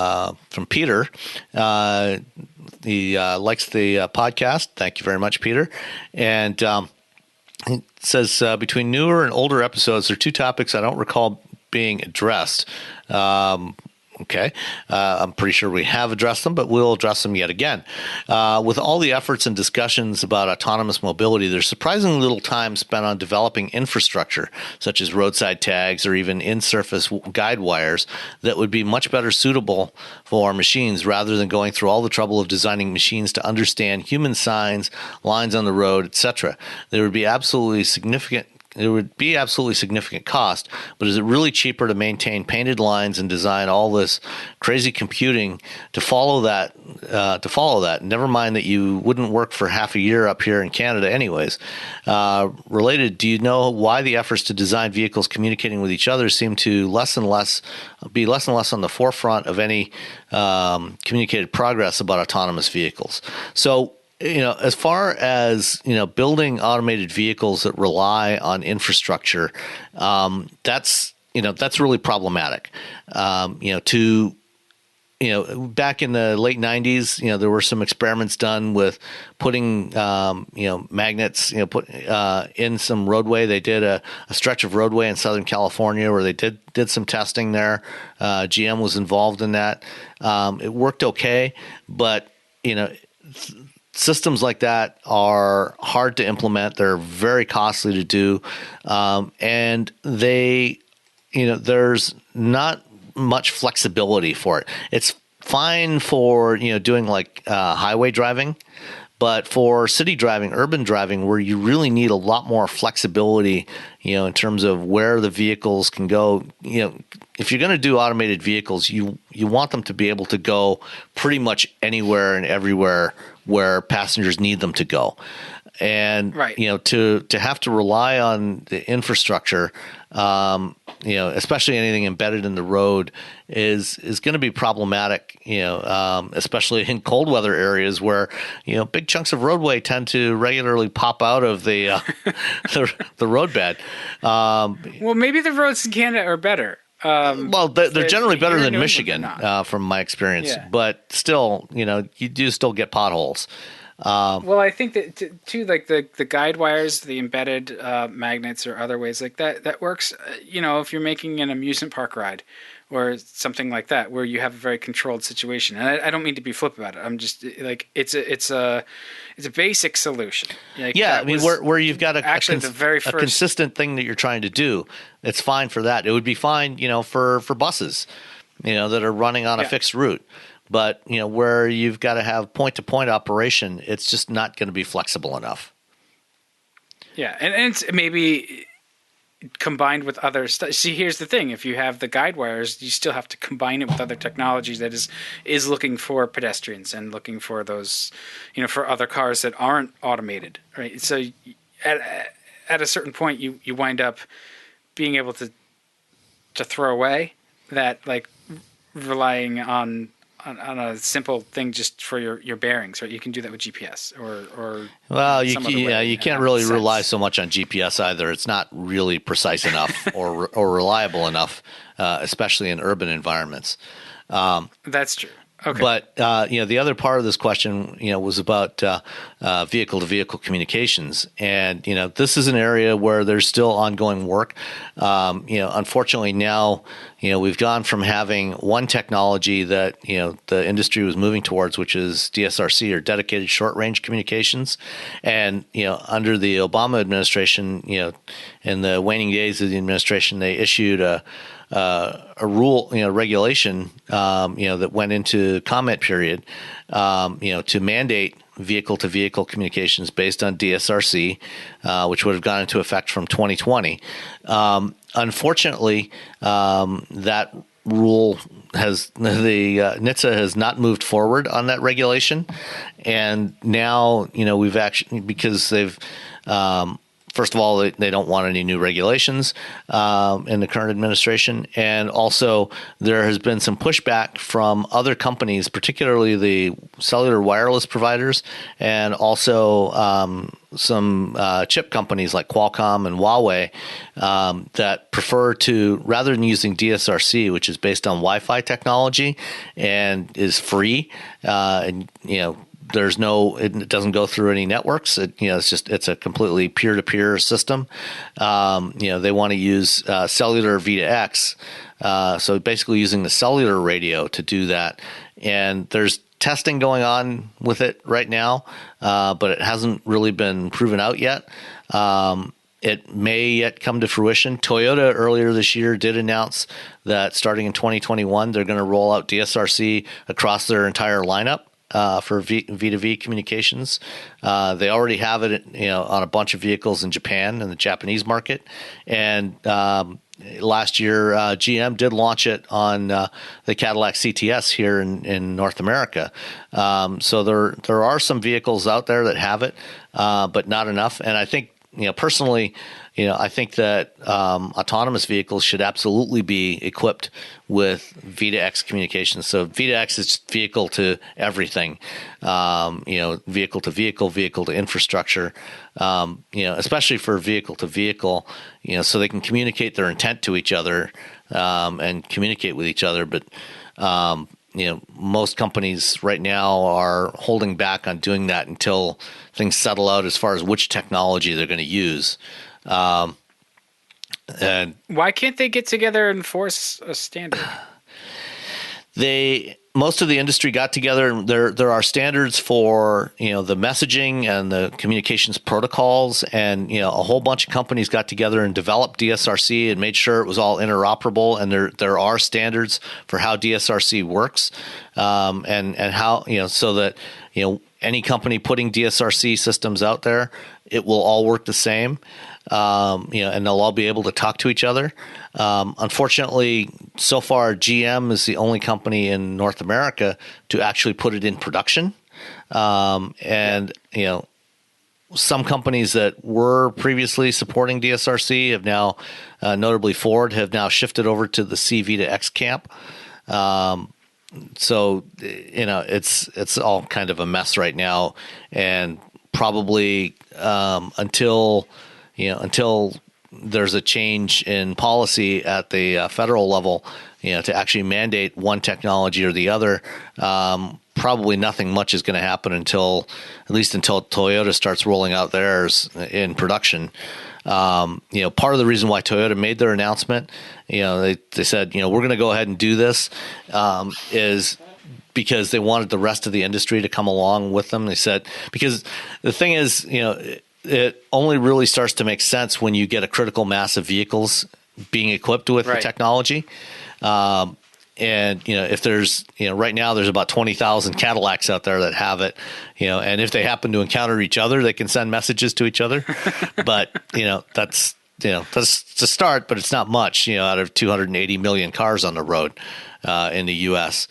Peter. He likes the podcast. Thank you very much, Peter. And it says, between newer and older episodes, there are two topics I don't recall being addressed. Okay. I'm pretty sure we have addressed them, but we'll address them yet again. With all the efforts and discussions about autonomous mobility, there's surprisingly little time spent on developing infrastructure, such as roadside tags or even in-surface guide wires, that would be much better suitable for machines rather than going through all the trouble of designing machines to understand human signs, lines on the road, etc. There would be absolutely significant cost, but is it really cheaper to maintain painted lines and design all this crazy computing to follow that? Never mind that you wouldn't work for half a year up here in Canada anyways. Related, do you know why the efforts to design vehicles communicating with each other seem to be less and less on the forefront of any communicated progress about autonomous vehicles? So, as far as, building automated vehicles that rely on infrastructure, that's really problematic. Back in the late 90s, there were some experiments done with putting, magnets, in some roadway. They did a stretch of roadway in Southern California where they did some testing there. GM was involved in that. It worked okay, but, systems like that are hard to implement. They're very costly to do, and there's not much flexibility for it. It's fine for doing like highway driving, but for city driving, urban driving, where you really need a lot more flexibility, in terms of where the vehicles can go. If you're going to do automated vehicles, you want them to be able to go pretty much anywhere and everywhere where passengers need them to go. And, right. To have to rely on the infrastructure, especially anything embedded in the road is going to be problematic, especially in cold weather areas where, big chunks of roadway tend to regularly pop out of the roadbed. Well, maybe the roads in Canada are better. They're generally better than Michigan, from my experience. Yeah. But still, you do still get potholes. Well, I think that too, like the guide wires, the embedded magnets, or other ways like that works. If you're making an amusement park ride or something like that, where you have a very controlled situation. And I don't mean to be flip about it. I'm just like it's a basic solution. Like, where you've got a consistent thing that you're trying to do, it's fine for that. It would be fine, for buses, that are running on a fixed route. But, where you've got to have point-to-point operation, it's just not going to be flexible enough. Yeah, and it's maybe combined with other stuff. See, here's the thing. If you have the guide wires, you still have to combine it with other technologies that is looking for pedestrians and looking for those, for other cars that aren't automated, right? So at a certain point, you wind up being able to throw away that, like, relying on a simple thing just for your bearings, right? You can do that with GPS or you can't really rely so much on GPS either. It's not really precise enough or reliable enough, especially in urban environments. That's true. Okay. But the other part of this question, was about vehicle-to-vehicle communications, and this is an area where there's still ongoing work. Unfortunately, now we've gone from having one technology that the industry was moving towards, which is DSRC, or dedicated short-range communications, and under the Obama administration, in the waning days of the administration, they issued a rule, regulation, that went into comment period, to mandate vehicle-to-vehicle communications based on DSRC, which would have gone into effect from 2020. Unfortunately, that rule NHTSA has not moved forward on that regulation, and now we've actually, because they've first of all, they don't want any new regulations in the current administration. And also, there has been some pushback from other companies, particularly the cellular wireless providers, and also some chip companies like Qualcomm and Huawei that prefer to, rather than using DSRC, which is based on Wi-Fi technology and is free, and it doesn't go through any networks. It's a completely peer-to-peer system. They want to use cellular V2X, so basically using the cellular radio to do that. And there's testing going on with it right now, but it hasn't really been proven out yet. It may yet come to fruition. Toyota earlier this year did announce that starting in 2021, they're going to roll out DSRC across their entire lineup for V2V communications. They already have it, on a bunch of vehicles in Japan and the Japanese market. And last year, GM did launch it on the Cadillac CTS here in North America. So there are some vehicles out there that have it, but not enough. And I think, personally, I think that autonomous vehicles should absolutely be equipped with V2X communications. So V2X is vehicle to everything, vehicle to vehicle, vehicle to infrastructure, especially for vehicle to vehicle, so they can communicate their intent to each other and communicate with each other. But most companies right now are holding back on doing that until things settle out as far as which technology they're going to use. And why can't they get together and force a standard? Most of the industry got together, and there are standards for the messaging and the communications protocols, and a whole bunch of companies got together and developed DSRC and made sure it was all interoperable. And there are standards for how DSRC works, and how so that any company putting DSRC systems out there, it will all work the same. And they'll all be able to talk to each other. Unfortunately, so far, GM is the only company in North America to actually put it in production. Some companies that were previously supporting DSRC have now, notably Ford, have now shifted over to the CV2X camp. So it's all kind of a mess right now, and probably until there's a change in policy at the federal level, to actually mandate one technology or the other, probably nothing much is going to happen until Toyota starts rolling out theirs in production. Part of the reason why Toyota made their announcement, they said, we're going to go ahead and do this, is because they wanted the rest of the industry to come along with them. They said, because the thing is, it only really starts to make sense when you get a critical mass of vehicles being equipped with the technology. And if there's, right now there's about 20,000 Cadillacs out there that have it, and if they happen to encounter each other, they can send messages to each other. But, that's to start, but it's not much, out of 280 million cars on the road in the U.S.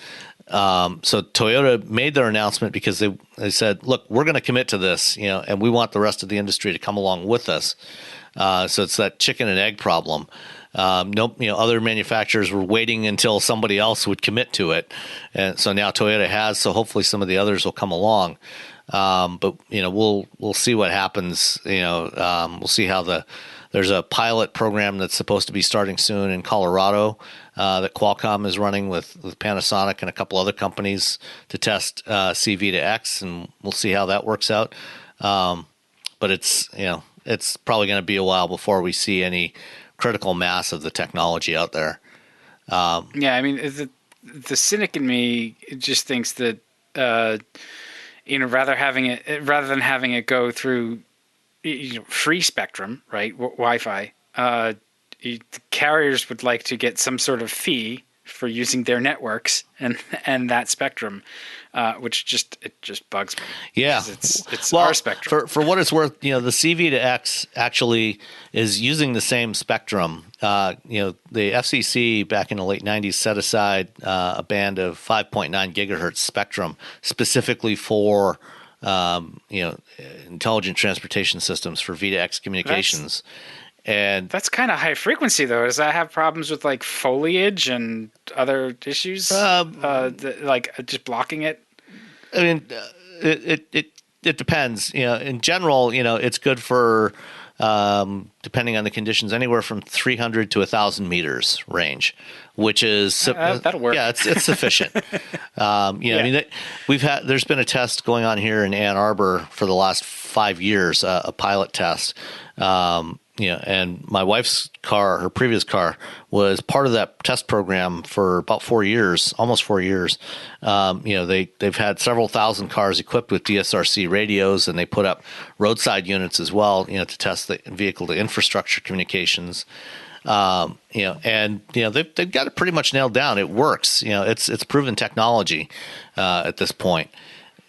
So Toyota made their announcement because they said, look, we're going to commit to this, and we want the rest of the industry to come along with us. So it's that chicken and egg problem. Other manufacturers were waiting until somebody else would commit to it. And so now Toyota has, so hopefully some of the others will come along. But we'll see what happens. We'll see how there's a pilot program that's supposed to be starting soon in Colorado, that Qualcomm is running with Panasonic and a couple other companies to test CV2X, and we'll see how that works out. But it's probably going to be a while before we see any critical mass of the technology out there. I mean, the cynic in me just thinks that rather than having it go through free spectrum, right, Wi-Fi. The carriers would like to get some sort of fee for using their networks and that spectrum, which just bugs me. Yeah, it's our spectrum. For what it's worth, the CV2X actually is using the same spectrum. The FCC back in the late 90s set aside a band of 5.9 gigahertz spectrum specifically for intelligent transportation systems for V2X communications. And that's kind of high frequency, though. Does that have problems with like foliage and other issues, like just blocking it? I mean, it it depends. In general, it's good for, depending on the conditions, anywhere from 300 to 1,000 meters range, which is that'll work. Yeah, it's sufficient. I mean, there's been a test going on here in Ann Arbor for the last 5 years, a pilot test. And my wife's car, her previous car, was part of that test program for about 4 years, almost 4 years. They've had several thousand cars equipped with DSRC radios, and they put up roadside units as well, to test the vehicle to infrastructure communications. They've got it pretty much nailed down. It works. It's proven technology at this point.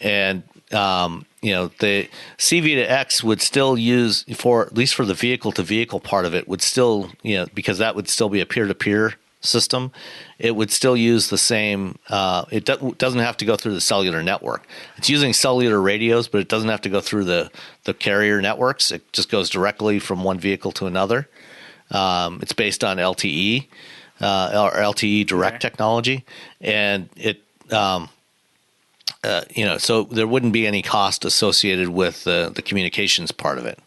And the CV to X would still use, for at least for the vehicle to vehicle part of it, would still, because that would still be a peer to peer system. It would still use the same. It doesn't have to go through the cellular network. It's using cellular radios, but it doesn't have to go through the carrier networks. It just goes directly from one vehicle to another. It's based on LTE or LTE direct technology, and it. So there wouldn't be any cost associated with the communications part of it.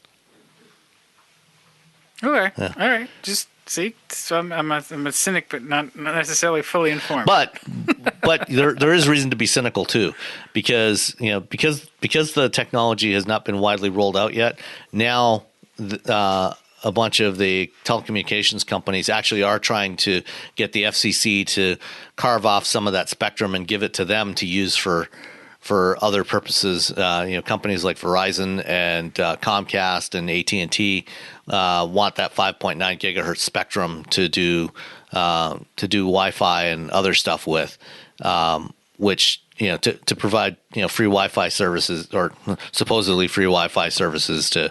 Okay, all right. Just see, so I'm a cynic, but not necessarily fully informed. But there is reason to be cynical too, because the technology has not been widely rolled out yet. Now, a bunch of the telecommunications companies actually are trying to get the FCC to carve off some of that spectrum and give it to them to use for other purposes. Companies like Verizon and Comcast and AT&T want that 5.9 gigahertz spectrum to do Wi-Fi and other stuff with, which to provide free Wi-Fi services, or supposedly free Wi-Fi services to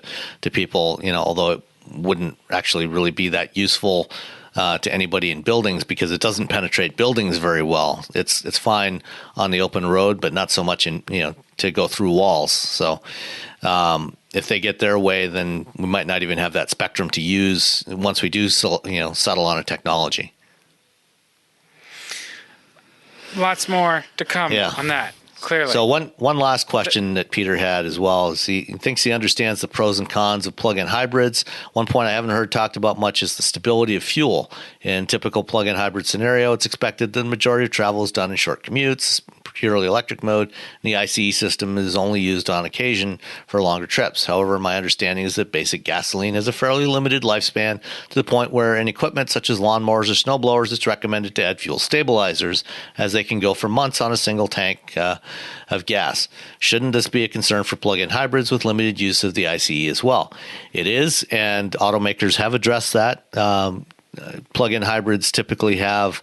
people. Although it wouldn't actually really be that useful to anybody in buildings, because it doesn't penetrate buildings very well. It's fine on the open road, but not so much to go through walls. So if they get their way, then we might not even have that spectrum to use once we do settle on a technology. Lots more to come on that. Clearly. So one last question that Peter had as well is he thinks he understands the pros and cons of plug-in hybrids. One point I haven't heard talked about much is the stability of fuel. In typical plug-in hybrid scenario, it's expected that the majority of travel is done in short commutes, purely electric mode, and the ICE system is only used on occasion for longer trips. However, my understanding is that basic gasoline has a fairly limited lifespan, to the point where in equipment such as lawnmowers or snowblowers, it's recommended to add fuel stabilizers, as they can go for months on a single tank of gas. Shouldn't this be a concern for plug-in hybrids with limited use of the ICE as well? It is, and automakers have addressed that. Plug-in hybrids typically have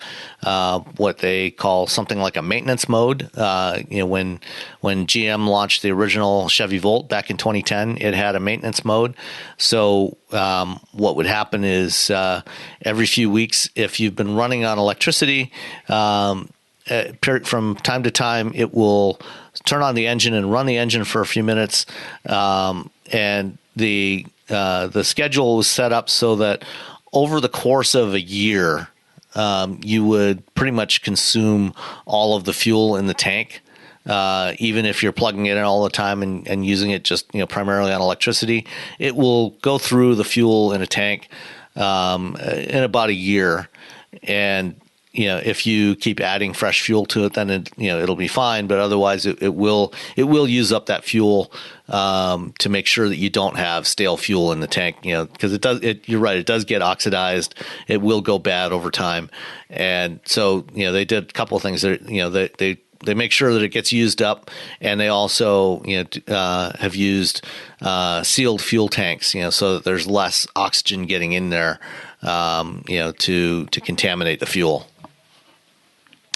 what they call something like a maintenance mode. When GM launched the original Chevy Volt back in 2010, it had a maintenance mode. So what would happen is every few weeks, if you've been running on electricity, from time to time, it will turn on the engine and run the engine for a few minutes, and the schedule was set up so that over the course of a year, you would pretty much consume all of the fuel in the tank, even if you're plugging it in all the time and using it just primarily on electricity. It will go through the fuel in a tank in about a year, and if you keep adding fresh fuel to it, then it'll be fine. But otherwise, it will use up that fuel to make sure that you don't have stale fuel in the tank. Because it does. You're right. It does get oxidized. It will go bad over time. And so they did a couple of things. They make sure that it gets used up, and they also have used sealed fuel tanks. So that there's less oxygen getting in there. To contaminate the fuel.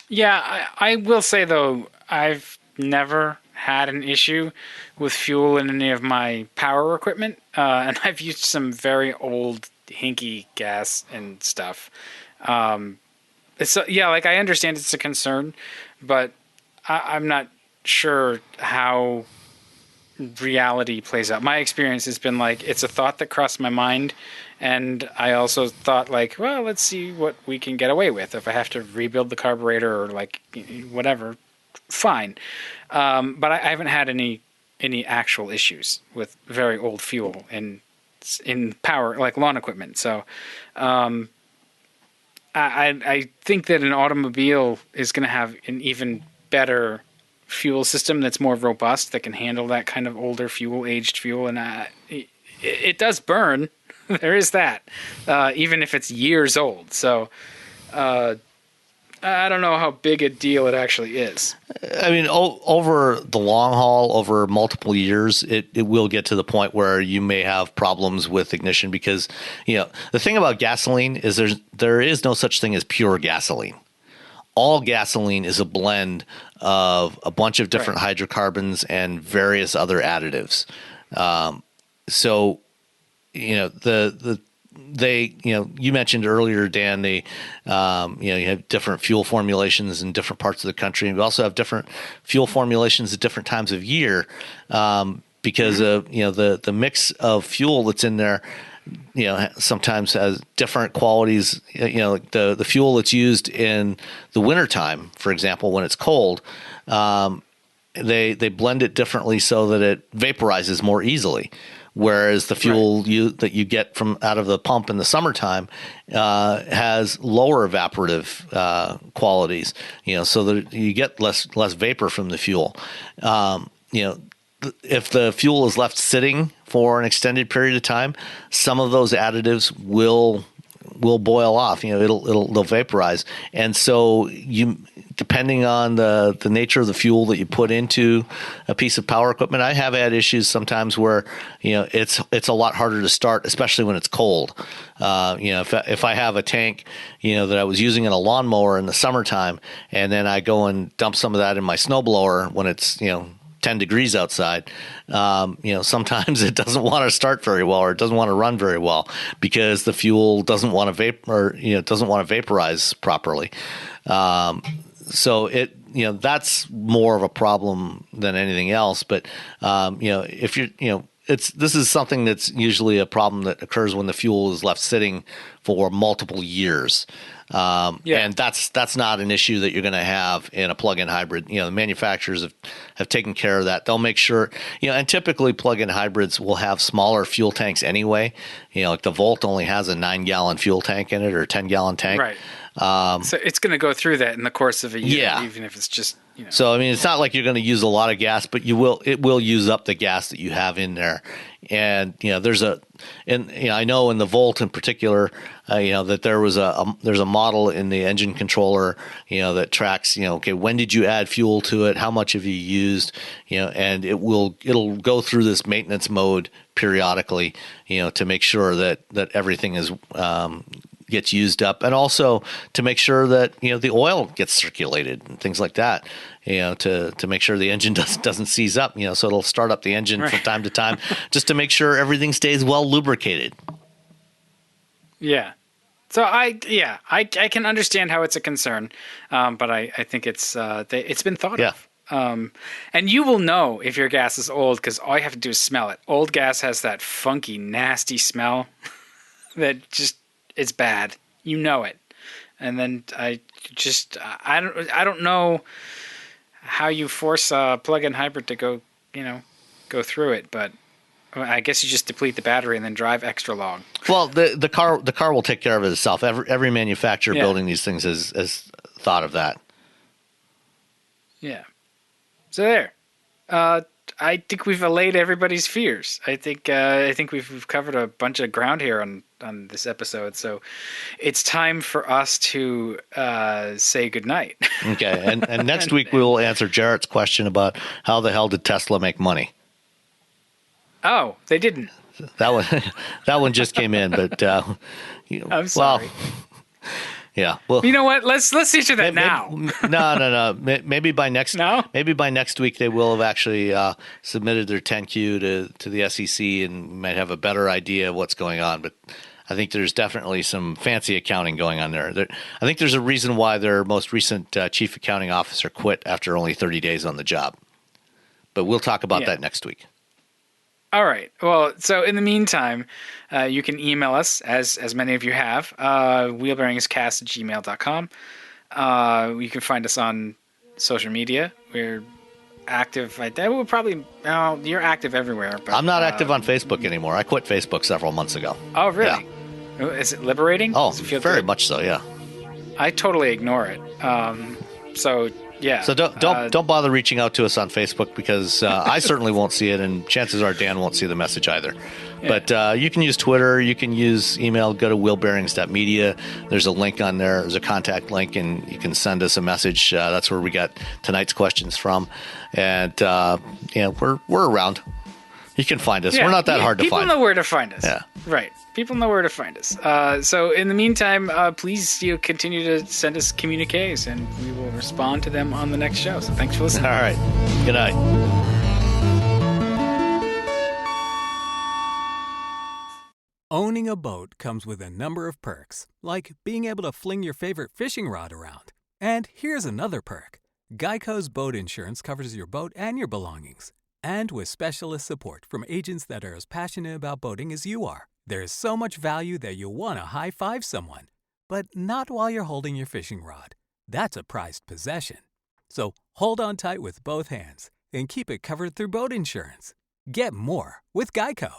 Yeah, I will say, though, I've never had an issue with fuel in any of my power equipment, and I've used some very old, hinky gas and stuff. I understand it's a concern, but I'm not sure how reality plays out. My experience has been like, it's a thought that crossed my mind, and I also thought like, well, let's see what we can get away with. If I have to rebuild the carburetor or like whatever, fine. But I haven't had any any actual issues with very old fuel in power, like lawn equipment. So I think that an automobile is going to have an even better fuel system that's more robust, that can handle that kind of older fuel, aged fuel. And it does burn. There is that, even if it's years old. So I don't know how big a deal it actually is. I mean, over the long haul, over multiple years, it will get to the point where you may have problems with ignition because, the thing about gasoline is there is no such thing as pure gasoline. All gasoline is a blend of a bunch of different hydrocarbons and various other additives. So, you mentioned earlier, Dan, you have different fuel formulations in different parts of the country. And we also have different fuel formulations at different times of year because of, the mix of fuel that's in there, sometimes has different qualities. Like the fuel that's used in the wintertime, for example, when it's cold, they blend it differently so that it vaporizes more easily. Whereas the fuel that you get from out of the pump in the summertime has lower evaporative qualities, so that you get less vapor from the fuel. If the fuel is left sitting for an extended period of time, some of those additives will boil off. They'll vaporize, and so depending on the nature of the fuel that you put into a piece of power equipment, I have had issues sometimes where it's a lot harder to start, especially when it's cold. If I have a tank that I was using in a lawnmower in the summertime, and then I go and dump some of that in my snowblower when it's 10 degrees outside, sometimes it doesn't want to start very well, or it doesn't want to run very well because the fuel doesn't want to doesn't want to vaporize properly. So that's more of a problem than anything else. But if this is something that's usually a problem that occurs when the fuel is left sitting for multiple years. And that's not an issue that you're going to have in a plug-in hybrid. The manufacturers have taken care of that. They'll make sure, and typically plug-in hybrids will have smaller fuel tanks anyway. Like the Volt only has a 9-gallon fuel tank in it, or a 10-gallon tank. Right. So it's going to go through that in the course of a year, even if it's just, So, I mean, it's not like you're going to use a lot of gas, but it will use up the gas that you have in there. And, I know in the Volt in particular, that there's a model in the engine controller, that tracks, okay, when did you add fuel to it? How much have you used? And it'll go through this maintenance mode periodically, to make sure that everything is, gets used up, and also to make sure that the oil gets circulated and things like that, to make sure the engine doesn't seize up, so it'll start up the engine from time to time just to make sure everything stays well lubricated. So I can understand how it's a concern, but I think it's been thought of. And you will know if your gas is old because all you have to do is smell it. Old gas has that funky, nasty smell that just is bad. You know it. And then I don't know how you force a plug-in hybrid to go through it, but I guess you just deplete the battery and then drive extra long. Well, the car will take care of it itself. Every manufacturer building these things has thought of that. Yeah. So there. I think we've allayed everybody's fears. I think we've covered a bunch of ground here on this episode. So it's time for us to say goodnight. Okay. And next week we will answer Jarrett's question about how the hell did Tesla make money? Oh, they didn't. That one just came in, but I'm sorry. Well, yeah. Well, you know what? Let's answer that now. No. Maybe by next. No? Maybe by next week they will have actually submitted their 10Q to the SEC and might have a better idea of what's going on. But I think there's definitely some fancy accounting going on there. I think there's a reason why their most recent chief accounting officer quit after only 30 days on the job. But we'll talk about that next week. All right. Well, so in the meantime, you can email us, as many of you have, wheelbearingscast@gmail.com. You can find us on social media. We're active. That would probably. Oh, you're active everywhere. But, I'm not active on Facebook anymore. I quit Facebook several months ago. Oh, really? Yeah. Is it liberating? Oh, Does it feel very good? much so. Yeah. I totally ignore it. So yeah. So don't bother reaching out to us on Facebook because I certainly won't see it, and chances are Dan won't see the message either. Yeah. But you can use Twitter, you can use email. Go to wheelbearings.media. There's a link on there. There's a contact link, and you can send us a message. That's where we got tonight's questions from, and we're around. You can find us. We're not that hard to find. People know where to find us. Yeah. Right. People know where to find us. So in the meantime, please continue to send us communiques, and we will respond to them on the next show. So thanks for listening. All right. Good night. Owning a boat comes with a number of perks, like being able to fling your favorite fishing rod around. And here's another perk. Geico's boat insurance covers your boat and your belongings. And with specialist support from agents that are as passionate about boating as you are. There's so much value that you'll want to high-five someone. But not while you're holding your fishing rod. That's a prized possession. So hold on tight with both hands and keep it covered through boat insurance. Get more with Geico.